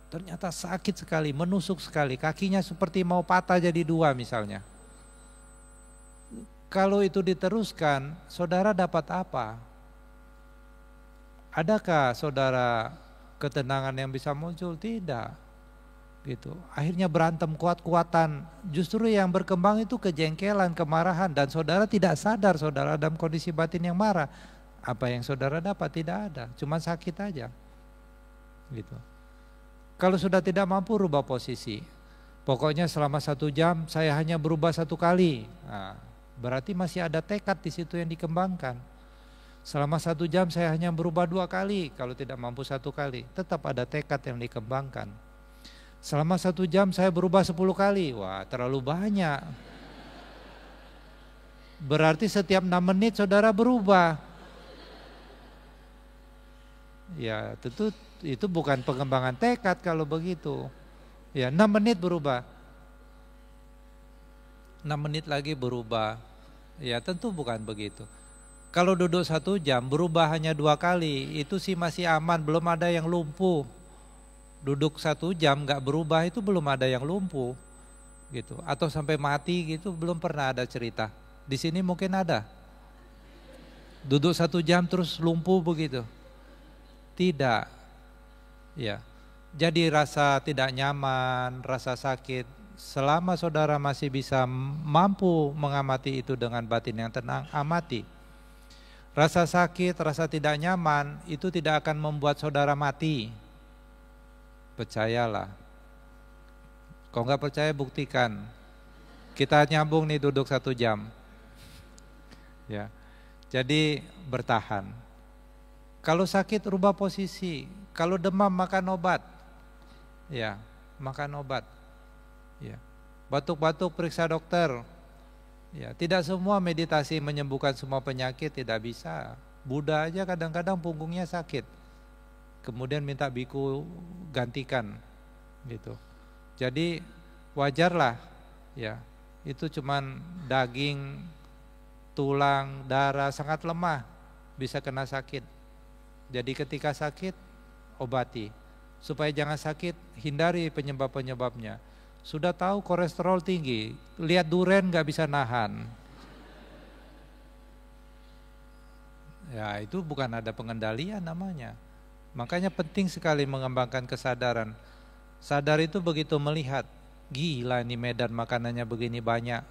Ternyata sakit sekali, menusuk sekali, kakinya seperti mau patah jadi 2 misalnya. Kalau itu diteruskan, saudara dapat apa? Adakah saudara ketenangan yang bisa muncul? Tidak. Gitu. Akhirnya berantem kuat-kuatan. Justru yang berkembang itu kejengkelan, kemarahan, dan saudara tidak sadar saudara dalam kondisi batin yang marah. Apa yang saudara dapat? Tidak ada, cuma sakit aja. Gitu. Kalau sudah tidak mampu rubah posisi, pokoknya selama 1 jam saya hanya berubah 1 kali. Nah, berarti masih ada tekad di situ yang dikembangkan. Selama 1 jam saya hanya berubah 2 kali, kalau tidak mampu 1 kali, tetap ada tekad yang dikembangkan. Selama 1 jam saya berubah 10 kali, wah terlalu banyak. Berarti setiap 6 menit saudara berubah. Ya tentu itu bukan pengembangan tekad kalau begitu. Ya 6 menit berubah, 6 menit lagi berubah. Ya tentu bukan begitu. Kalau duduk 1 jam berubah hanya 2 kali, itu sih masih aman, belum ada yang lumpuh. Duduk 1 jam gak berubah itu belum ada yang lumpuh gitu, atau sampai mati gitu, belum pernah ada cerita. Di sini mungkin ada. Duduk 1 jam terus lumpuh begitu? Tidak. Ya. Jadi rasa tidak nyaman, rasa sakit, selama saudara masih bisa mampu mengamati itu dengan batin yang tenang, amati. Rasa sakit, rasa tidak nyaman itu tidak akan membuat saudara mati. Percayalah. Kalau nggak percaya buktikan. Kita nyambung nih duduk 1 jam. Ya. Jadi bertahan. Kalau sakit rubah posisi. Kalau demam makan obat. Ya, makan obat. Ya. Batuk-batuk periksa dokter. Ya, tidak semua meditasi menyembuhkan semua penyakit, tidak bisa. Buddha aja kadang-kadang punggungnya sakit. Kemudian minta biku gantikan gitu. Jadi wajarlah ya, itu cuman daging, tulang, darah sangat lemah, bisa kena sakit. Jadi ketika sakit obati, supaya jangan sakit hindari penyebab-penyebabnya. Sudah tahu kolesterol tinggi, lihat duren gak bisa nahan. Ya itu bukan ada pengendalian namanya. Makanya penting sekali mengembangkan kesadaran. Sadar itu begitu melihat, gila ini Medan makanannya begini banyak,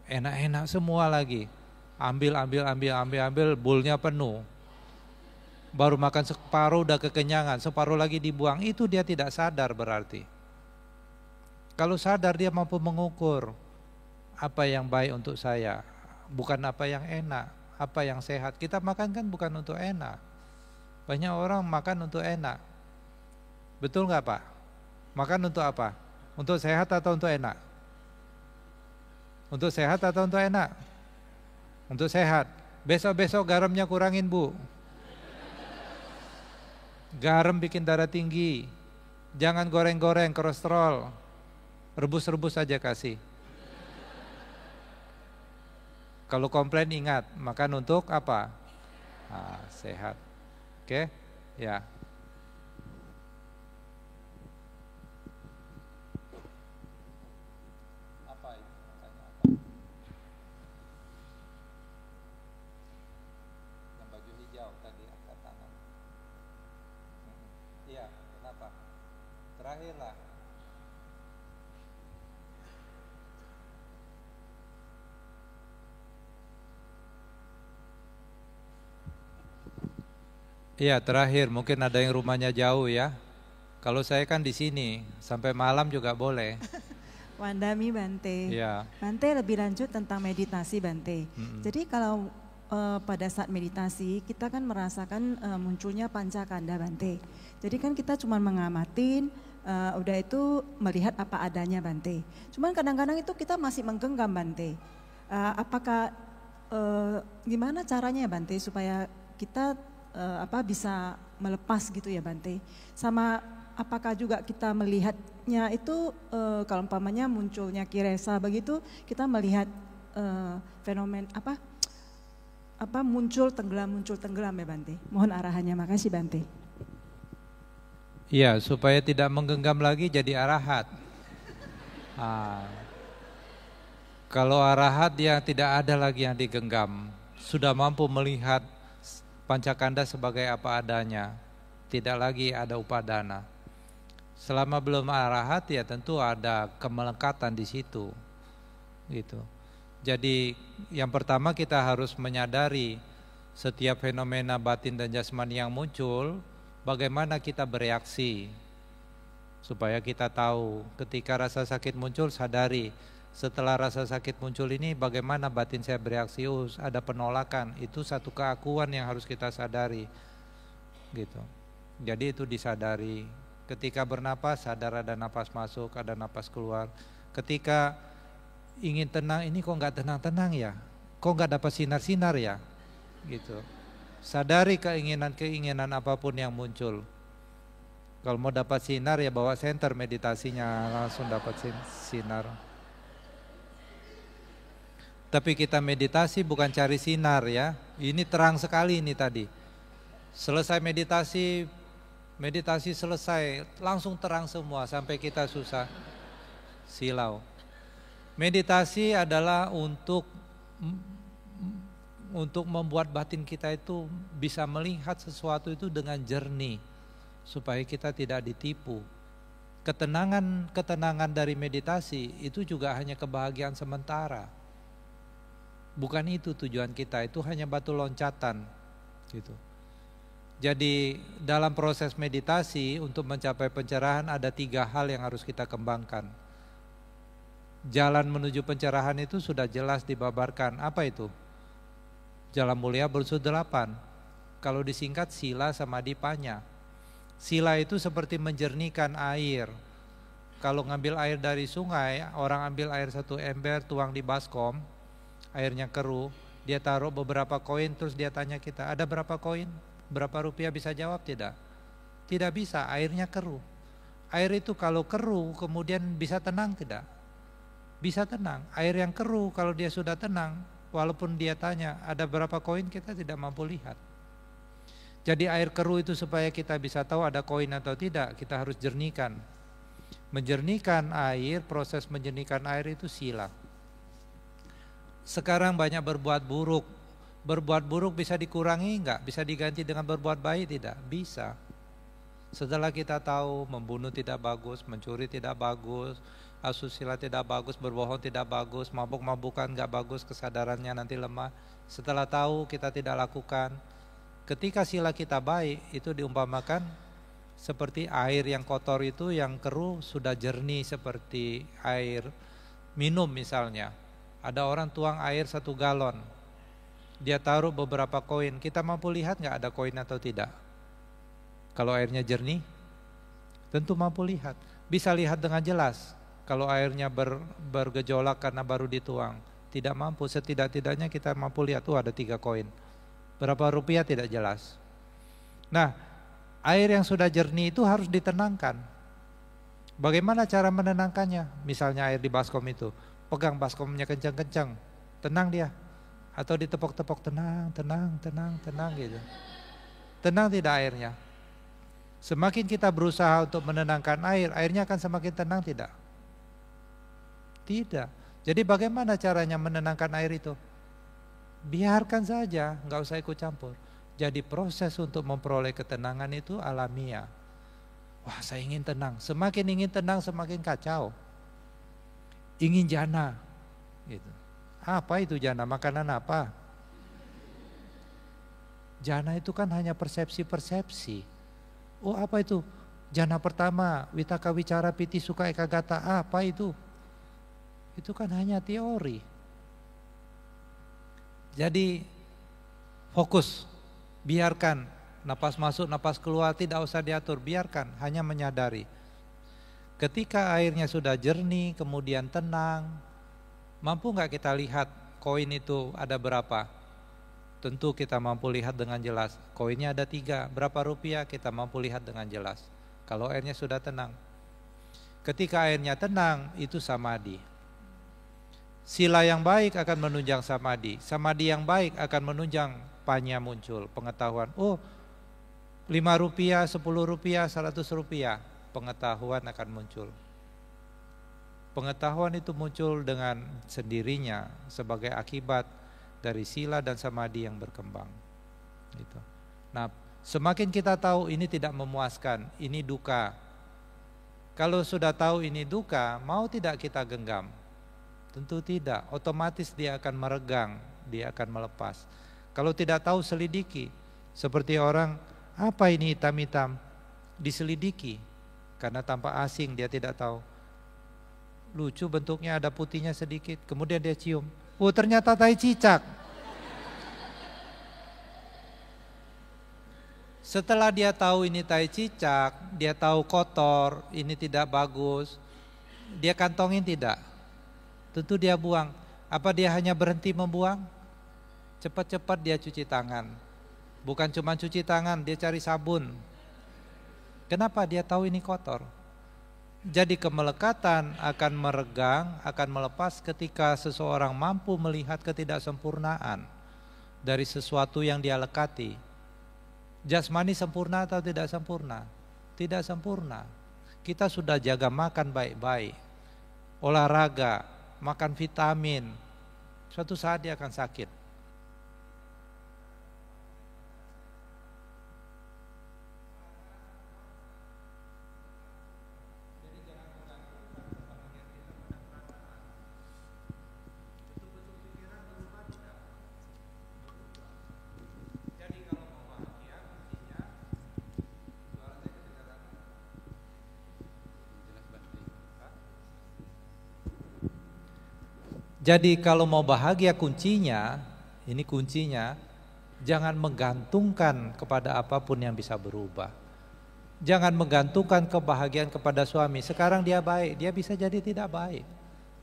enak-enak semua lagi. Ambil, bulnya penuh. Baru makan separuh udah kekenyangan, separuh lagi dibuang, itu dia tidak sadar berarti. Kalau sadar dia mampu mengukur apa yang baik untuk saya, bukan apa yang enak, apa yang sehat. Kita makan kan bukan untuk enak. Banyak orang makan untuk enak. Betul nggak Pak? Makan untuk apa? Untuk sehat atau untuk enak? Untuk sehat atau untuk enak? Untuk sehat. Besok-besok garamnya kurangin Bu. Garam bikin darah tinggi. Jangan goreng-goreng kolesterol. Rebus-rebus saja kasih. Kalau komplain ingat, makan untuk apa? Sehat. Oke, ya. Apa itu? Yang baju hijau tadi angkat tangan. Iya, kenapa? Terakhirlah. Iya terakhir, mungkin ada yang rumahnya jauh ya. Kalau saya kan di sini, sampai malam juga boleh.
Wandami Bante.
Ya.
Bante lebih lanjut tentang meditasi Bante. Jadi kalau pada saat meditasi kita kan merasakan munculnya pancakanda Bante. Jadi kan kita cuma mengamatin, udah itu melihat apa adanya Bante. Cuman kadang-kadang itu kita masih menggenggam Bante. Apakah gimana caranya ya Bante supaya kita bisa melepas gitu ya Bante. Sama apakah juga kita melihatnya itu kalau umpamanya munculnya kiresa begitu, kita melihat fenomen muncul tenggelam ya Bante. Mohon arahannya, makasih Bante.
Iya, supaya tidak menggenggam lagi jadi arahat. Kalau arahat dia tidak ada lagi yang digenggam, sudah mampu melihat Pancakanda sebagai apa adanya, tidak lagi ada upadana. Selama belum arahat ya tentu ada kemelekatan di situ, gitu. Jadi yang pertama kita harus menyadari setiap fenomena batin dan jasmani yang muncul, bagaimana kita bereaksi, supaya kita tahu ketika rasa sakit muncul sadari. Setelah rasa sakit muncul ini bagaimana batin saya bereaksi, ada penolakan, itu satu keakuan yang harus kita sadari, gitu. Jadi itu disadari. Ketika bernapas sadar ada napas masuk, ada napas keluar. Ketika ingin tenang, ini kok nggak tenang-tenang ya, kok nggak dapat sinar-sinar ya, gitu. Sadari keinginan apapun yang muncul. Kalau mau dapat sinar ya bawa senter meditasinya, langsung dapat sinar. Tapi kita meditasi bukan cari sinar ya. Ini terang sekali ini tadi. Selesai meditasi selesai, langsung terang semua sampai kita susah silau. Meditasi adalah untuk membuat batin kita itu bisa melihat sesuatu itu dengan jernih, supaya kita tidak ditipu. Ketenangan dari meditasi itu juga hanya kebahagiaan sementara. Bukan itu tujuan kita, itu hanya batu loncatan, gitu. Jadi dalam proses meditasi untuk mencapai pencerahan ada 3 hal yang harus kita kembangkan. Jalan menuju pencerahan itu sudah jelas dibabarkan. Apa itu? Jalan mulia berunsur 8. Kalau disingkat sila samadhi panya. Sila itu seperti menjernihkan air. Kalau ngambil air dari sungai, orang ambil air 1 ember, tuang di baskom, airnya keruh, dia taruh beberapa koin, terus dia tanya kita, ada berapa koin? Berapa rupiah? Bisa jawab tidak? Tidak bisa, airnya keruh. Air itu kalau keruh kemudian bisa tenang tidak? Bisa tenang. Air yang keruh kalau dia sudah tenang, walaupun dia tanya ada berapa koin, kita tidak mampu lihat. Jadi air keruh itu supaya kita bisa tahu ada koin atau tidak, kita harus jernihkan. Menjernihkan air, proses menjernihkan air itu sila. Sekarang banyak berbuat buruk. Berbuat buruk bisa dikurangi enggak? Bisa diganti dengan berbuat baik tidak? Bisa. Setelah kita tahu membunuh tidak bagus, mencuri tidak bagus, asusila tidak bagus, berbohong tidak bagus, mabuk-mabukan enggak bagus, kesadarannya nanti lemah. Setelah tahu kita tidak lakukan. Ketika sila kita baik, itu diumpamakan seperti air yang kotor itu, yang keruh sudah jernih seperti air minum misalnya. Ada orang tuang air 1 galon, dia taruh beberapa koin, kita mampu lihat nggak ada koin atau tidak? Kalau airnya jernih, tentu mampu lihat, bisa lihat dengan jelas. Kalau airnya bergejolak karena baru dituang, tidak mampu. Setidak-tidaknya kita mampu lihat, ada 3 koin. Berapa rupiah tidak jelas. Nah, air yang sudah jernih itu harus ditenangkan. Bagaimana cara menenangkannya? Misalnya air di baskom itu, pegang baskomnya kencang-kencang, tenang dia. Atau ditepok-tepok, tenang gitu. Tenang tidak airnya? Semakin kita berusaha untuk menenangkan air, airnya akan semakin tenang tidak? Tidak. Jadi bagaimana caranya menenangkan air itu? Biarkan saja, nggak usah ikut campur. Jadi proses untuk memperoleh ketenangan itu alamiah. Wah, saya ingin tenang. Semakin ingin tenang semakin kacau. Ingin jana, gitu. Apa itu jana? Makanan apa? Jana itu kan hanya persepsi-persepsi. Oh, apa itu? Jana pertama, Vitaka Wicara Piti Sukha Ekagata. Apa itu? Itu kan hanya teori. Jadi fokus, biarkan napas masuk, napas keluar, tidak usah diatur, biarkan, hanya menyadari. Ketika airnya sudah jernih, kemudian tenang, mampu nggak kita lihat koin itu ada berapa? Tentu kita mampu lihat dengan jelas. Koinnya ada 3, berapa rupiah kita mampu lihat dengan jelas. Kalau airnya sudah tenang. Ketika airnya tenang, itu samadhi. Sila yang baik akan menunjang samadhi. Samadhi yang baik akan menunjang panya muncul, pengetahuan. Oh, 5 rupiah, 10 rupiah, 100 rupiah. Pengetahuan akan muncul. Pengetahuan itu muncul dengan sendirinya sebagai akibat dari sila dan samadhi yang berkembang. Gitu. Nah, semakin kita tahu ini tidak memuaskan, ini duka. Kalau sudah tahu ini duka, mau tidak kita genggam? Tentu tidak, otomatis dia akan meregang, dia akan melepas. Kalau tidak tahu, selidiki. Seperti orang, apa ini hitam-hitam? Diselidiki, karena tanpa asing dia tidak tahu. Lucu bentuknya, ada putihnya sedikit, kemudian dia cium. Oh, ternyata tai cicak. Setelah dia tahu ini tai cicak, dia tahu kotor, ini tidak bagus, dia kantongin tidak? Tentu dia buang. Apa dia hanya berhenti membuang? Cepat-cepat dia cuci tangan. Bukan cuma cuci tangan, dia cari sabun. Kenapa? Dia tahu ini kotor. Jadi kemelekatan akan meregang, akan melepas ketika seseorang mampu melihat ketidaksempurnaan dari sesuatu yang dia lekati. Jasmani sempurna atau tidak sempurna? Tidak sempurna. Kita sudah jaga makan baik-baik, olahraga, makan vitamin, suatu saat dia akan sakit. Jadi kalau mau bahagia kuncinya, ini kuncinya, jangan menggantungkan kepada apapun yang bisa berubah. Jangan menggantungkan kebahagiaan kepada suami, sekarang dia baik, dia bisa jadi tidak baik.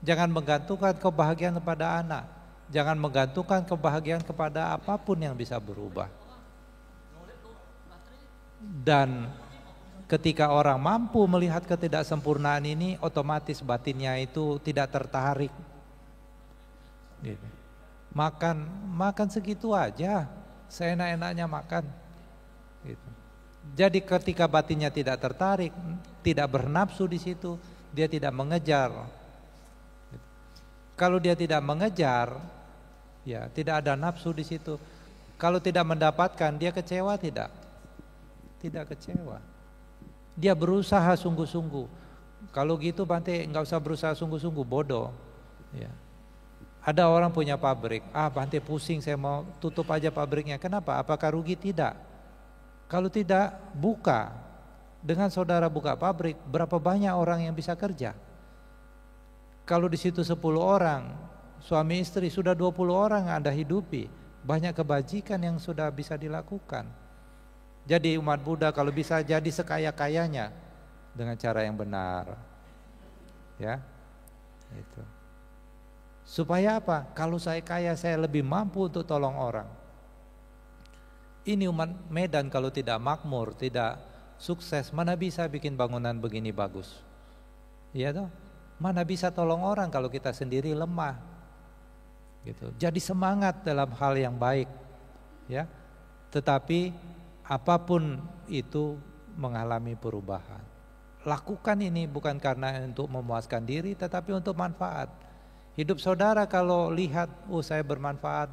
Jangan menggantungkan kebahagiaan kepada anak, jangan menggantungkan kebahagiaan kepada apapun yang bisa berubah. Dan ketika orang mampu melihat ketidaksempurnaan ini, otomatis batinnya itu tidak tertarik. Gitu. Makan segitu aja, seenak-enaknya makan. Gitu. Jadi ketika batinnya tidak tertarik, tidak bernafsu di situ, dia tidak mengejar. Gitu. Kalau dia tidak mengejar, ya tidak ada nafsu di situ. Kalau tidak mendapatkan, dia kecewa tidak? Tidak kecewa. Dia berusaha sungguh-sungguh. Kalau gitu Bante nggak usah berusaha sungguh-sungguh, bodoh. Ya. Ada orang punya pabrik, Bante pusing, saya mau tutup aja pabriknya. Kenapa? Apakah rugi? Tidak. Kalau tidak, buka. Dengan saudara buka pabrik, berapa banyak orang yang bisa kerja? Kalau di situ 10 orang, suami istri, sudah 20 orang Anda hidupi. Banyak kebajikan yang sudah bisa dilakukan. Jadi umat Buddha kalau bisa jadi sekaya-kayanya dengan cara yang benar. Ya. Itu. Supaya apa? Kalau saya kaya, saya lebih mampu untuk tolong orang. Ini umat Medan kalau tidak makmur, tidak sukses, mana bisa bikin bangunan begini bagus? Iya toh? Mana bisa tolong orang kalau kita sendiri lemah? Gitu. Jadi semangat dalam hal yang baik, ya. Tetapi apapun itu mengalami perubahan. Lakukan ini bukan karena untuk memuaskan diri, tetapi untuk manfaat. Hidup saudara kalau lihat, saya bermanfaat,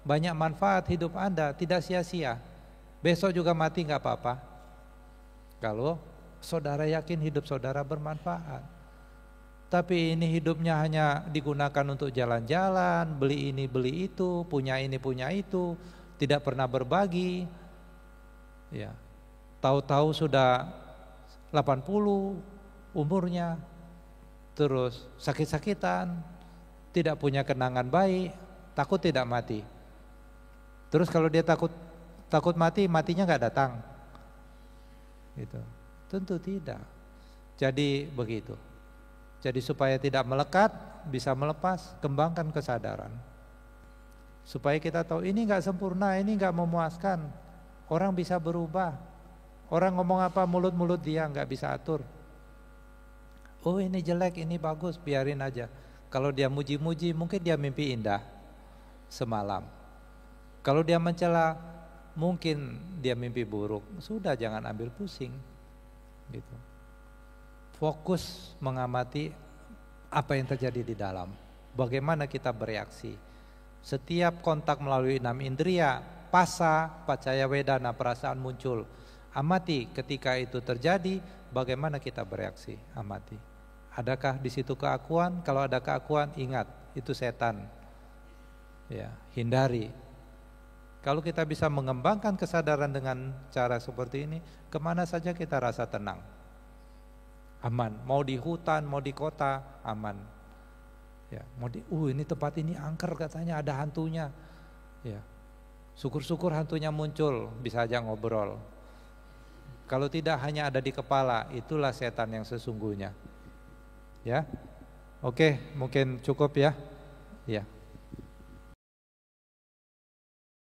banyak manfaat hidup Anda, tidak sia-sia. Besok juga mati nggak apa-apa. Kalau saudara yakin hidup saudara bermanfaat. Tapi ini hidupnya hanya digunakan untuk jalan-jalan, beli ini beli itu, punya ini punya itu, tidak pernah berbagi. Ya. Tahu-tahu sudah 80 umurnya. Terus sakit-sakitan, tidak punya kenangan baik, takut tidak mati. Terus kalau dia takut mati, matinya nggak datang. Gitu. Tentu tidak. Jadi begitu. Jadi supaya tidak melekat, bisa melepas, kembangkan kesadaran. Supaya kita tahu ini nggak sempurna, ini nggak memuaskan. Orang bisa berubah. Orang ngomong apa mulut-mulut dia nggak bisa atur. Oh ini jelek, ini bagus, biarin aja. Kalau dia muji-muji, mungkin dia mimpi indah semalam. Kalau dia mencela, mungkin dia mimpi buruk. Sudah, jangan ambil pusing. Gitu. Fokus mengamati apa yang terjadi di dalam. Bagaimana kita bereaksi. Setiap kontak melalui 6 indria, pasa, pacaya wedana, perasaan muncul. Amati ketika itu terjadi, bagaimana kita bereaksi? Amati. Adakah di situ keakuan? Kalau ada keakuan, ingat itu setan. Ya, hindari. Kalau kita bisa mengembangkan kesadaran dengan cara seperti ini, kemana saja kita rasa tenang, aman. Mau di hutan, mau di kota, aman. Ya, mau di, ini tempat ini angker katanya ada hantunya. Ya, syukur-syukur hantunya muncul, bisa aja ngobrol. Kalau tidak hanya ada di kepala, itulah setan yang sesungguhnya. Ya, oke, mungkin cukup ya. Ya.